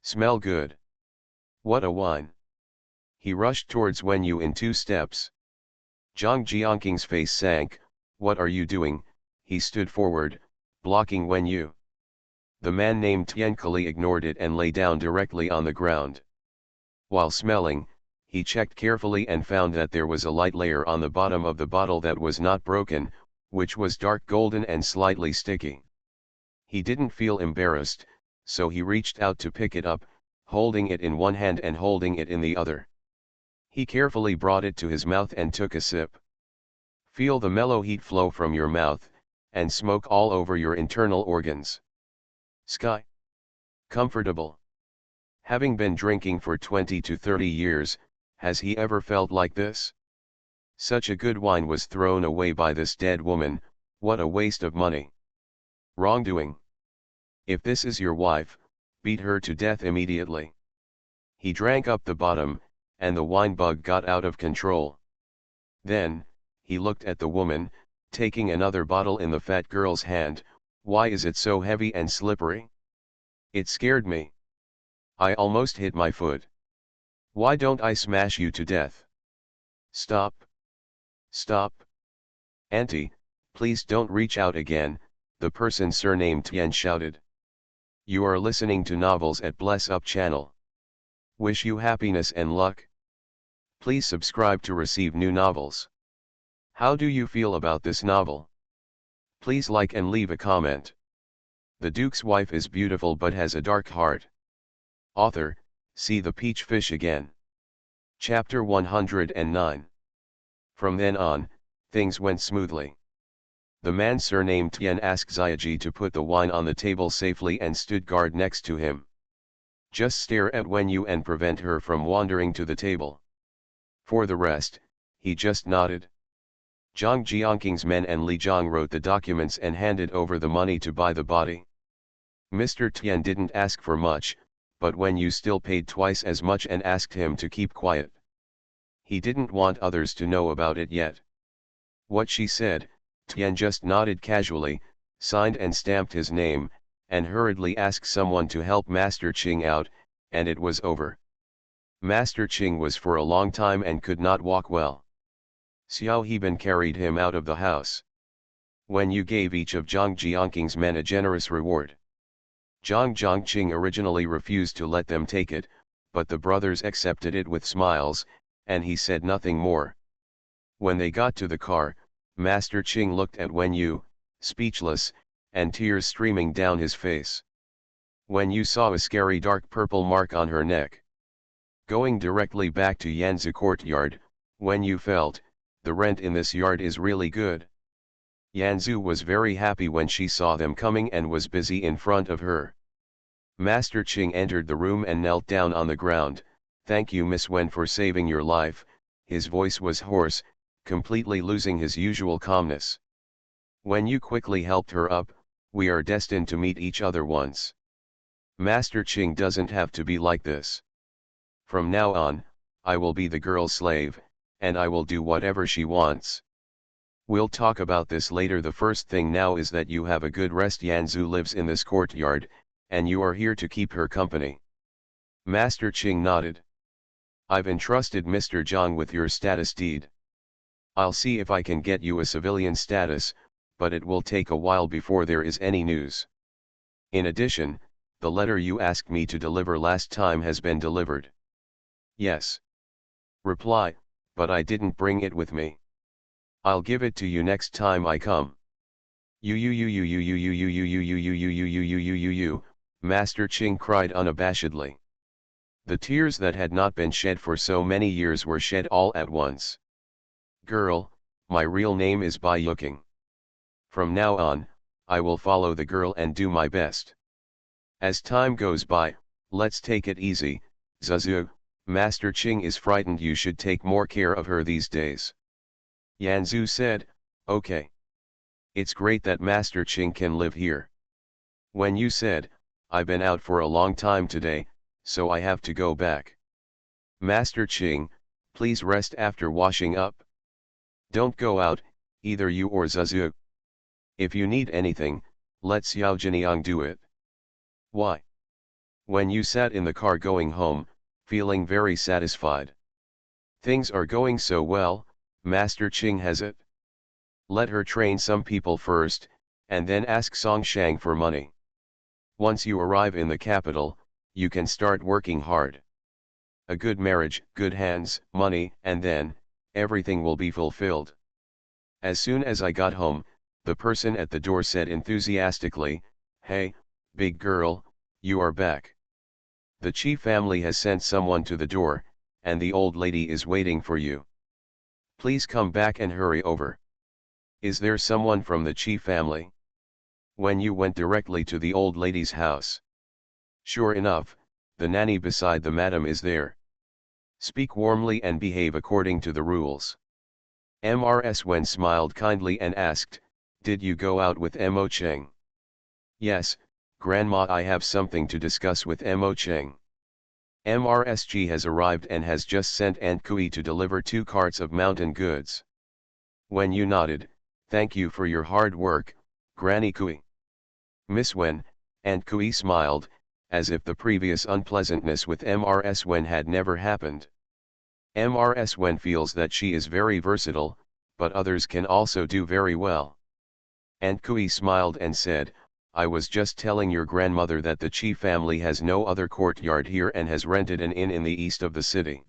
Smell good. What a wine. He rushed towards Wen Yu in 2 steps. Zhang Jiangqing's face sank. What are you doing? He stood forward, blocking Wen Yu. The man named Tian Kali ignored it and lay down directly on the ground. While smelling, he checked carefully and found that there was a light layer on the bottom of the bottle that was not broken, which was dark golden and slightly sticky. He didn't feel embarrassed, so he reached out to pick it up, holding it in one hand and holding it in the other. He carefully brought it to his mouth and took a sip. Feel the mellow heat flow from your mouth, and smoke all over your internal organs. Sky. Comfortable. Having been drinking for 20 to 30 years, has he ever felt like this? Such a good wine was thrown away by this dead woman. What a waste of money. Wrongdoing. If this is your wife, beat her to death immediately. He drank up the bottom, and the wine bug got out of control. Then, he looked at the woman, taking another bottle in the fat girl's hand. Why is it so heavy and slippery? It scared me. I almost hit my foot. Why don't I smash you to death? Stop. Stop. Auntie, please don't reach out again, the person surnamed Tian shouted. You are listening to Novels at Bless Up channel. Wish you happiness and luck. Please subscribe to receive new novels. How do you feel about this novel? Please like and leave a comment. The Duke's wife is beautiful but has a dark heart. Author, see the peach fish again. Chapter 109. From then on, things went smoothly. The man surnamed Tian asked Xiaoji to put the wine on the table safely and stood guard next to him. Just stare at Wen Yu and prevent her from wandering to the table. For the rest, he just nodded. Zhang Jiangqing's men and Li Zhang wrote the documents and handed over the money to buy the body. Mr. Tian didn't ask for much, but Wen Yu still paid twice as much and asked him to keep quiet. He didn't want others to know about it yet. What she said, Tian just nodded casually, signed and stamped his name, and hurriedly asked someone to help Master Ching out, and it was over. Master Ching was for a long time and could not walk well. Xiao Heban carried him out of the house. When Yu gave each of Zhang Jiangqing's men a generous reward. Zhang Jiangqing originally refused to let them take it, but the brothers accepted it with smiles, and he said nothing more. When they got to the car, Master Qing looked at Wen Yu, speechless, and tears streaming down his face. Wen Yu saw a scary dark purple mark on her neck. Going directly back to Yanzu courtyard, Wen Yu felt, the rent in this yard is really good. Yanzu was very happy when she saw them coming and was busy in front of her. Master Qing entered the room and knelt down on the ground. "Thank you, Miss Wen, for saving your life." His voice was hoarse, completely losing his usual calmness. Wen Yu quickly helped her up. "We are destined to meet each other once. Master Qing doesn't have to be like this. From now on, I will be the girl's slave, and I will do whatever she wants. We'll talk about this later. The first thing now is that you have a good rest. Yanzu lives in this courtyard, and you are here to keep her company." Master Qing nodded. "I've entrusted Mr. Zhang with your status deed. I'll see if I can get you a civilian status, but it will take a while before there is any news. In addition, the letter you asked me to deliver last time has been delivered." "Yes." Reply, "But I didn't bring it with me. I'll give it to you next time I come." Master Qing cried unabashedly. The tears that had not been shed for so many years were shed all at once. "Girl, my real name is Bai Yuking. From now on, I will follow the girl and do my best. As time goes by, let's take it easy, Zuzu. Master Qing is frightened. You should take more care of her these days." Yanzu said, "Okay. It's great that Master Qing can live here." When you said, "I've been out for a long time today, so I have to go back. Master Qing, please rest after washing up. Don't go out, either you or Zuzu. If you need anything, let Xiao Jiniang do it." "Why?" When you sat in the car going home, feeling very satisfied. "Things are going so well, Master Qing has it. Let her train some people first, and then ask Song Shang for money. Once you arrive in the capital, you can start working hard. A good marriage, good hands, money, and then, everything will be fulfilled." As soon as I got home, the person at the door said enthusiastically, "Hey, big girl, you are back. The Chi family has sent someone to the door, and the old lady is waiting for you. Please come back and hurry over." "Is there someone from the Chi family?" When you went directly to the old lady's house. "Sure enough, the nanny beside the madam is there. Speak warmly and behave according to the rules." Mrs. Wen smiled kindly and asked, "Did you go out with Mo Cheng?" "Yes, Grandma, I have something to discuss with Mo Cheng. MRSG has arrived and has just sent Aunt Kui to deliver 2 carts of mountain goods." When you nodded, "Thank you for your hard work, Granny Kui." Miss Wen, Aunt Kui smiled, as if the previous unpleasantness with Mrs. Wen had never happened. Mrs. Wen feels that she is very versatile, but others can also do very well. Aunt Kui smiled and said, "I was just telling your grandmother that the Chi family has no other courtyard here and has rented an inn in the east of the city.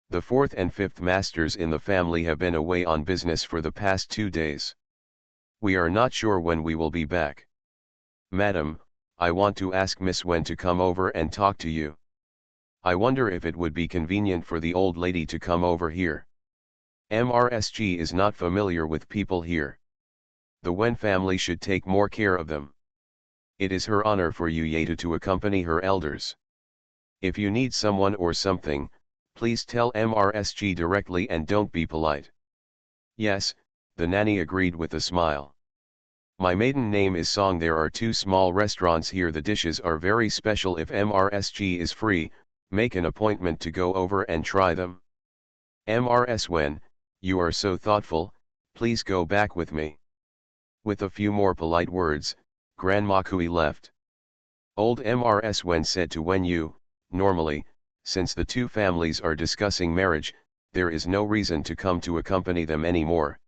The 4th and 5th masters in the family have been away on business for the past 2 days. We are not sure when we will be back. Madam, I want to ask Miss Wen to come over and talk to you. I wonder if it would be convenient for the old lady to come over here. MRSG is not familiar with people here. The Wen family should take more care of them. It is her honor for you Yetu to accompany her elders. If you need someone or something, please tell MRSG directly and don't be polite." "Yes," the nanny agreed with a smile. "My maiden name is Song. There are 2 small restaurants here. The dishes are very special. If MRSG is free, make an appointment to go over and try them." "Mrs. Wen, you are so thoughtful, please go back with me." With a few more polite words, Grandma Kui left. Old Mrs. Wen said to Wen Yu, "Normally, since the 2 families are discussing marriage, there is no reason to come to accompany them anymore.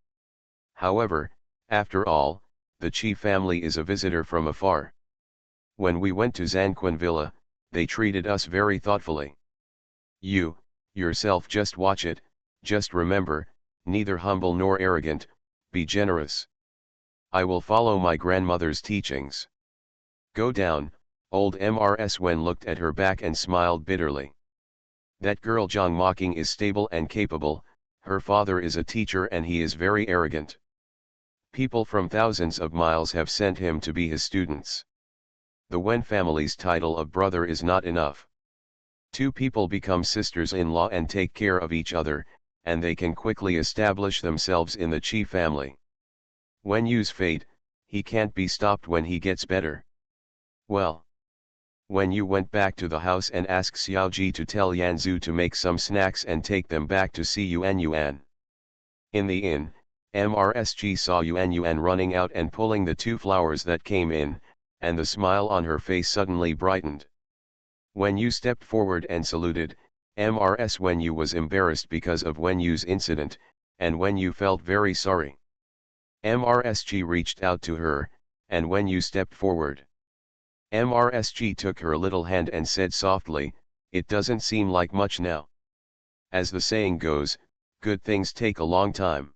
However, After all, the Chi family is a visitor from afar. When we went to Zanquan Villa, they treated us very thoughtfully. You, yourself just watch it, just remember, neither humble nor arrogant, be generous. I will follow my grandmother's teachings. Go down. Old Mrs. Wen looked at her back and smiled bitterly. That girl Zhang Mocking is stable and capable, her father is a teacher and he is very arrogant. People from thousands of miles have sent him to be his students. The Wen family's title of brother is not enough. Two people become sisters-in-law and take care of each other, and they can quickly establish themselves in the Qi family. Wen Yu's fate, he can't be stopped when he gets better. Well. Wen Yu went back to the house and asked Xiaoji to tell Yanzu to make some snacks and take them back to see Yuan. In the inn, MRSG saw Yuan running out and pulling the two flowers that came in, and the smile on her face suddenly brightened. Wen Yu stepped forward and saluted. Wen Yu was embarrassed because of Wen Yu's incident, and Wen Yu felt very sorry. MRSG reached out to her, and Wen Yu stepped forward. MRSG took her little hand and said softly, "It doesn't seem like much now. As the saying goes, good things take a long time."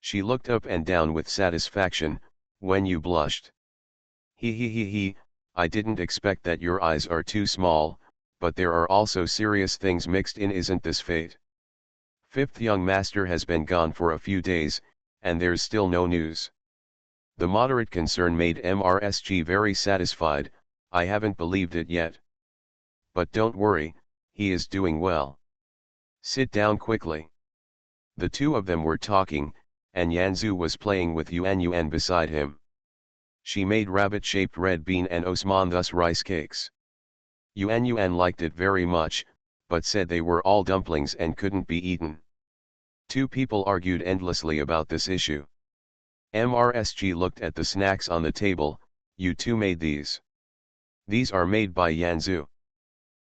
She looked up and down with satisfaction. Wen Yu blushed. He, I didn't expect that. Your eyes are too small, but there are also serious things mixed in. Isn't this fate? Fifth young master has been gone for a few days, and there's still no news. The moderate concern made MRSG very satisfied. I haven't believed it yet. But don't worry, he is doing well. Sit down quickly. The two of them were talking, and Yanzu was playing with Yuan beside him. She made rabbit-shaped red bean and osman, thus rice cakes. Yuan liked it very much, but said they were all dumplings and couldn't be eaten. Two people argued endlessly about this issue. MRSG looked at the snacks on the table. You two made these. These are made by Yanzu.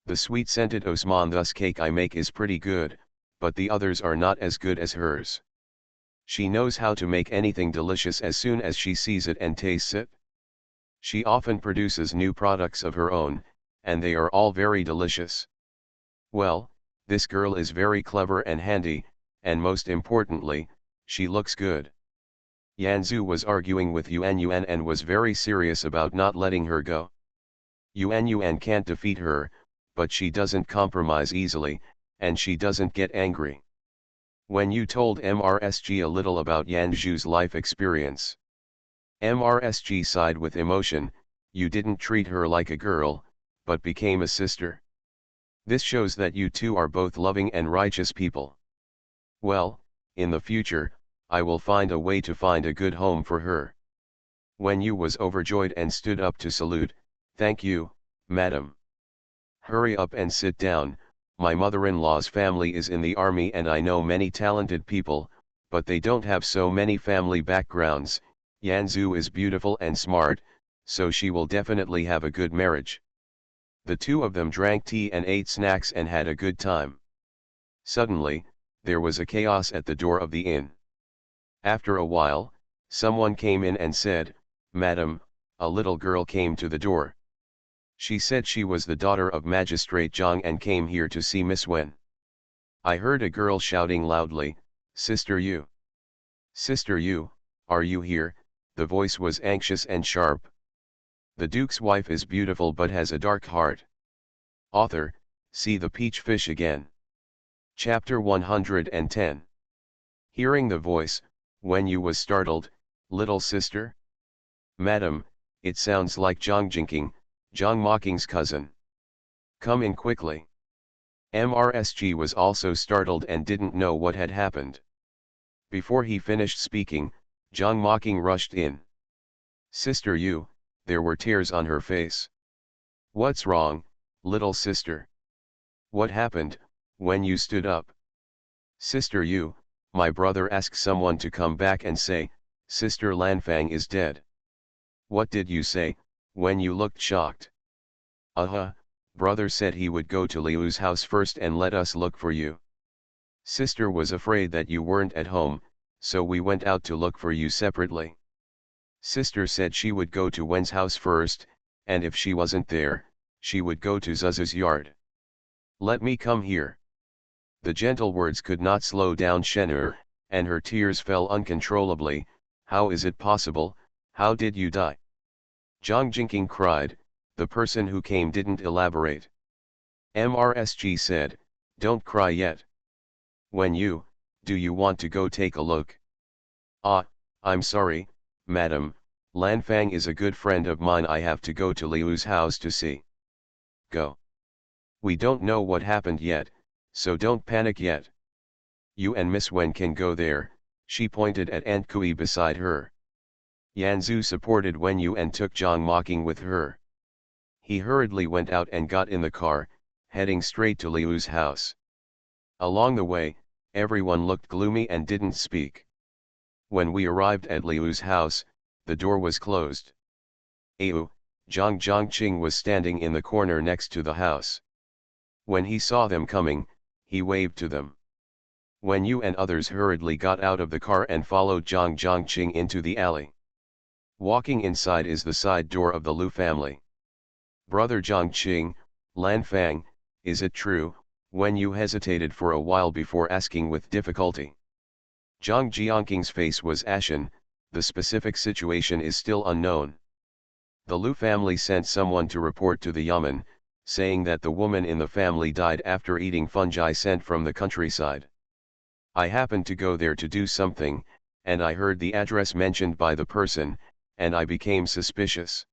The sweet-scented osman thus cake I make is pretty good, but the others are not as good as hers. She knows how to make anything delicious as soon as she sees it and tastes it. She often produces new products of her own, and they are all very delicious. Well, this girl is very clever and handy, and most importantly, she looks good. Yanzu was arguing with Yuan and was very serious about not letting her go. Yuan can't defeat her, but she doesn't compromise easily, and she doesn't get angry. When you told MRSG a little about Yanzu's life experience, MRSG sighed with emotion. You didn't treat her like a girl, but became a sister. This shows that you two are both loving and righteous people. Well, in the future, I will find a way to find a good home for her. Wen Yu was overjoyed and stood up to salute. Thank you, madam. Hurry up and sit down. My mother-in-law's family is in the army and I know many talented people, but they don't have so many family backgrounds. Yanzu is beautiful and smart, so she will definitely have a good marriage. The two of them drank tea and ate snacks and had a good time. Suddenly, there was a chaos at the door of the inn. After a while, someone came in and said, "Madam, a little girl came to the door. She said she was the daughter of Magistrate Zhang and came here to see Miss Wen." I heard a girl shouting loudly, "Sister Yu! Sister Yu, are you here?" The voice was anxious and sharp. The Duke's wife is beautiful but has a dark heart. Author, see the peach fish again. Chapter 110. Hearing the voice, Wen Yu was startled. "Little sister?" "Madam, it sounds like Zhang Jingqing, Zhang Mocking's cousin. Come in quickly." MRSG was also startled and didn't know what had happened. Before he finished speaking, Zhang Mocking rushed in. "Sister Yu," there were tears on her face. "What's wrong, little sister? What happened?" When you stood up. "Sister Yu, my brother asked someone to come back and say, Sister Lanfang is dead." "What did you say?" When you looked shocked. Brother said he would go to Liu's house first and let us look for you. Sister was afraid that you weren't at home, so we went out to look for you separately. Sister said she would go to Wen's house first, and if she wasn't there, she would go to Zuzu's yard. Let me come here. The gentle words could not slow down Shenur, and her tears fell uncontrollably. How is it possible? How did you die? Zhang Jingqing cried. The person who came didn't elaborate. MRSG said, don't cry yet. Do you want to go take a look? Ah, I'm sorry, madam, Lan Fang is a good friend of mine. I have to go to Liu's house to see. Go. We don't know what happened yet, so don't panic yet. You and Miss Wen can go there, she pointed at Aunt Kui beside her. Yanzu supported Wen Yu and took Zhang Mocking with her. He hurriedly went out and got in the car, heading straight to Liu's house. Along the way, everyone looked gloomy and didn't speak. When we arrived at Liu's house, the door was closed. Zhang Zhangqing was standing in the corner next to the house. When he saw them coming, he waved to them. Wen Yu and others hurriedly got out of the car and followed Zhang Zhangqing into the alley. Walking inside is the side door of the Lu family. Brother Zhangqing, Lan Fang, is it true? Wen Yu hesitated for a while before asking with difficulty. Zhang Jiangqing's face was ashen. The specific situation is still unknown. The Lu family sent someone to report to the Yamen, saying that the woman in the family died after eating fungi sent from the countryside. I happened to go there to do something, and I heard the address mentioned by the person, and I became suspicious.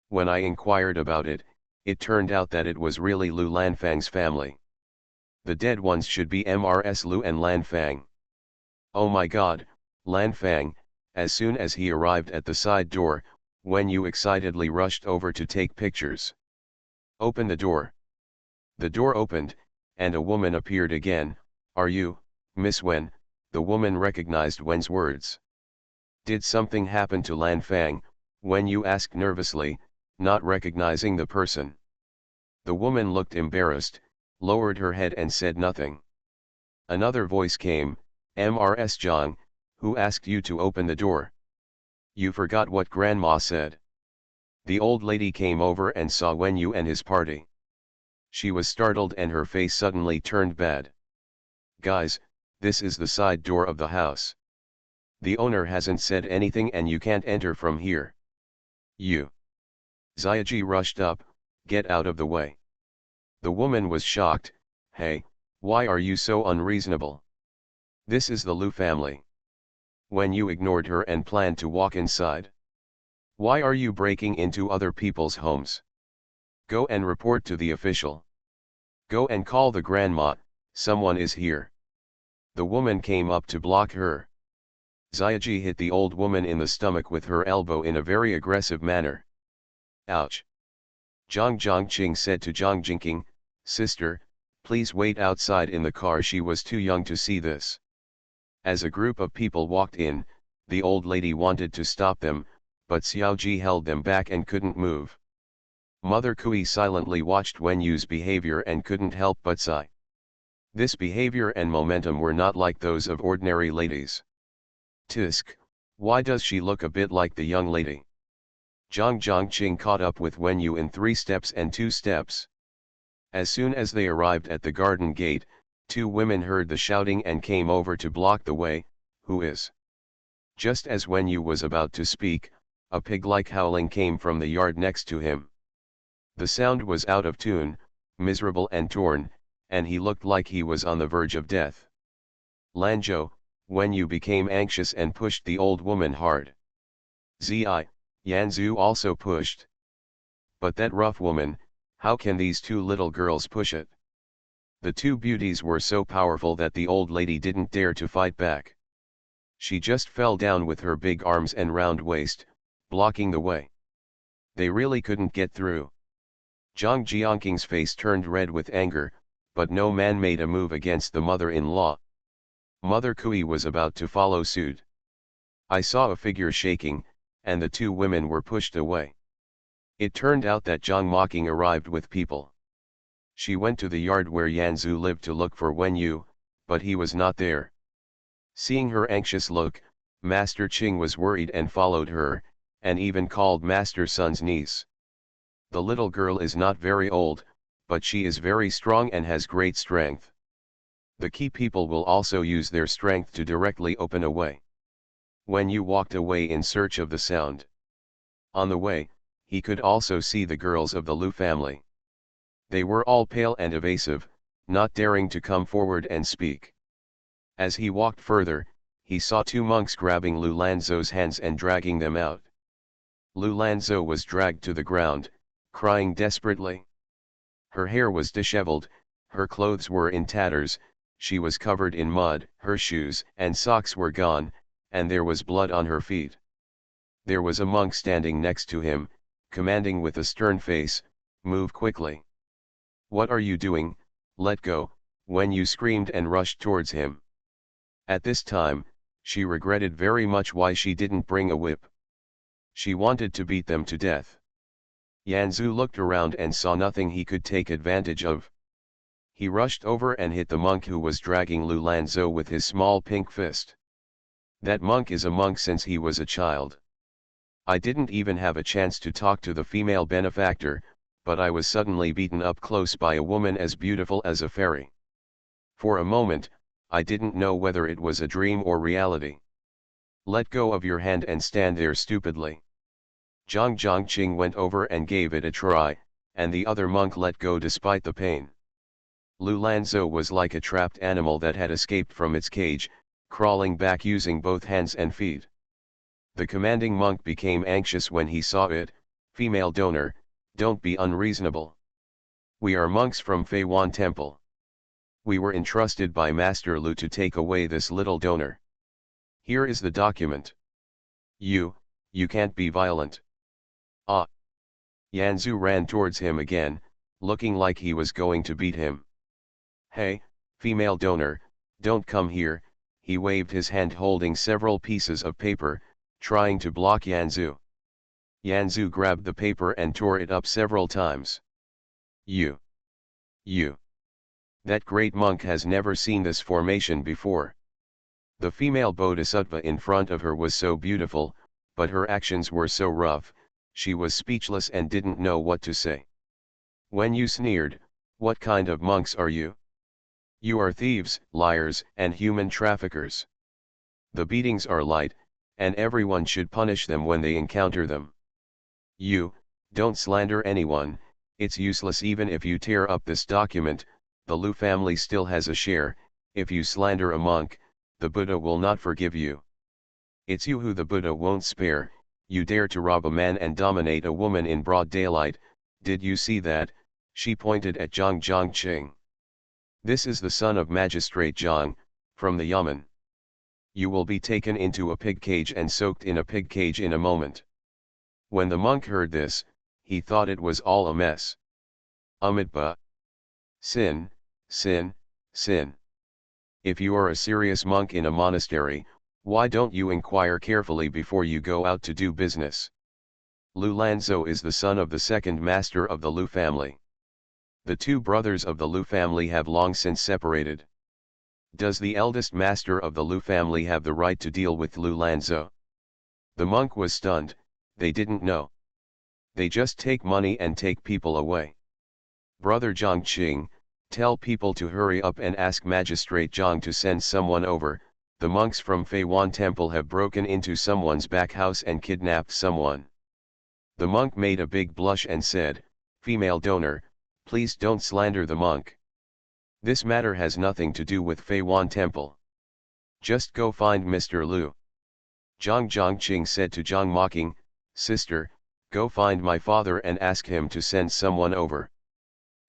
When I inquired about it, it turned out that it was really Lu Lanfang's family. The dead ones should be MRS Lu and Lanfang. Oh my God, Lanfang! As soon as he arrived at the side door, Wen Yu excitedly rushed over to take pictures. Open the door. The door opened, and a woman appeared again. Are you, Miss Wen? The woman recognized Wen's words. Did something happen to Lanfang? Wen Yu asked nervously, not recognizing the person. The woman looked embarrassed, lowered her head and said nothing. Another voice came, MRS Zhang, who asked you to open the door? You forgot what Grandma said. The old lady came over and saw Wen Yu and his party. She was startled and her face suddenly turned bad. Guys, this is the side door of the house. The owner hasn't said anything and you can't enter from here. You. Xiaoji rushed up, get out of the way. The woman was shocked. Hey, why are you so unreasonable? This is the Lu family. When you ignored her and planned to walk inside. Why are you breaking into other people's homes? Go and report to the official. Go and call the grandma, someone is here. The woman came up to block her. Xiaoji hit the old woman in the stomach with her elbow in a very aggressive manner. Ouch! Zhang Zhangqing said to Zhang Jingqing, sister, please wait outside in the car. She was too young to see this. As a group of people walked in, the old lady wanted to stop them, but Xiaoji held them back and couldn't move. Mother Kui silently watched Wen Yu's behavior and couldn't help but sigh. This behavior and momentum were not like those of ordinary ladies. Tisk, why does she look a bit like the young lady? Zhang Zhangqing caught up with Wen Yu in 3 steps and 2 steps. As soon as they arrived at the garden gate, 2 women heard the shouting and came over to block the way. Who is? Just as Wen Yu was about to speak, a pig-like howling came from the yard next to him. The sound was out of tune, miserable and torn, and he looked like he was on the verge of death. Lanzhou, Wen Yu became anxious and pushed the old woman hard. Yanzu also pushed. But that rough woman, how can these 2 little girls push it? The 2 beauties were so powerful that the old lady didn't dare to fight back. She just fell down with her big arms and round waist, blocking the way. They really couldn't get through. Zhang Jiangqing's face turned red with anger, but no man made a move against the mother-in-law. Mother Kui was about to follow suit. I saw a figure shaking, and the 2 women were pushed away. It turned out that Zhang Mocking arrived with people. She went to the yard where Yanzu lived to look for Wen Yu, but he was not there. Seeing her anxious look, Master Ching was worried and followed her, and even called Master Sun's niece. The little girl is not very old, but she is very strong and has great strength. The key people will also use their strength to directly open a way. When you walked away in search of the sound. On the way, he could also see the girls of the Lu family. They were all pale and evasive, not daring to come forward and speak. As he walked further, he saw two monks grabbing Lu Lanzhou's hands and dragging them out. Lu Lanzhou was dragged to the ground, crying desperately. Her hair was disheveled, her clothes were in tatters, she was covered in mud, her shoes and socks were gone, and there was blood on her feet. There was a monk standing next to him, commanding with a stern face, "Move quickly. What are you doing? Let go," when you screamed and rushed towards him. At this time, she regretted very much why she didn't bring a whip. She wanted to beat them to death. Yanzu looked around and saw nothing he could take advantage of. He rushed over and hit the monk who was dragging Lu Lanzhou with his small pink fist. That monk is a monk since he was a child. I didn't even have a chance to talk to the female benefactor, but I was suddenly beaten up close by a woman as beautiful as a fairy. For a moment, I didn't know whether it was a dream or reality. Let go of your hand and stand there stupidly. Zhang Zhangqing went over and gave it a try, and the other monk let go despite the pain. Lu Lanzhou was like a trapped animal that had escaped from its cage, crawling back using both hands and feet. The commanding monk became anxious when he saw it. "Female donor, don't be unreasonable. We are monks from Fei Wan Temple. We were entrusted by Master Lu to take away this little donor. Here is the document. You can't be violent." Ah! Yanzu ran towards him again, looking like he was going to beat him. "Hey, female donor, don't come here," he waved his hand holding several pieces of paper, trying to block Yanzu. Yanzu grabbed the paper and tore it up several times. You. That great monk has never seen this formation before. The female bodhisattva in front of her was so beautiful, but her actions were so rough, she was speechless and didn't know what to say. When you sneered, "What kind of monks are you? You are thieves, liars, and human traffickers. The beatings are light, and everyone should punish them when they encounter them. You, don't slander anyone, it's useless even if you tear up this document, the Lu family still has a share. If you slander a monk, the Buddha will not forgive you. It's you who the Buddha won't spare. You dare to rob a man and dominate a woman in broad daylight, did you see that?" She pointed at Zhang Zhangqing. "This is the son of Magistrate Zhang, from the Yamen. You will be taken into a pig cage and soaked in a pig cage in a moment." When the monk heard this, he thought it was all a mess. Amitabha. Sin, sin, sin. If you are a serious monk in a monastery, why don't you inquire carefully before you go out to do business? Lu Lanzhou is the son of the second master of the Lu family. The two brothers of the Lu family have long since separated. Does the eldest master of the Lu family have the right to deal with Lu Lanzhou? The monk was stunned. They didn't know. They just take money and take people away. "Brother Zhangqing, tell people to hurry up and ask Magistrate Zhang to send someone over. The monks from Fei Wan Temple have broken into someone's back house and kidnapped someone." The monk made a big blush and said, "Female donor, please don't slander the monk. This matter has nothing to do with Fei Wan Temple. Just go find Mr. Lu." Zhang Zhangqing said to Zhang mocking, "Sister, go find my father and ask him to send someone over."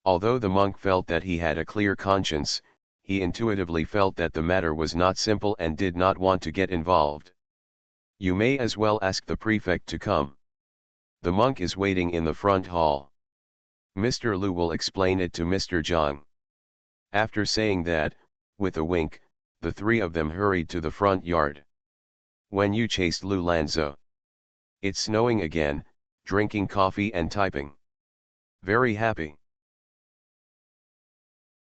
Although the monk felt that he had a clear conscience, he intuitively felt that the matter was not simple and did not want to get involved. "You may as well ask the prefect to come. The monk is waiting in the front hall. Mr. Lu will explain it to Mr. Zhang." After saying that, with a wink, the three of them hurried to the front yard. "When you chased Lu Lanzhou?" "It's snowing again, drinking coffee and typing. Very happy."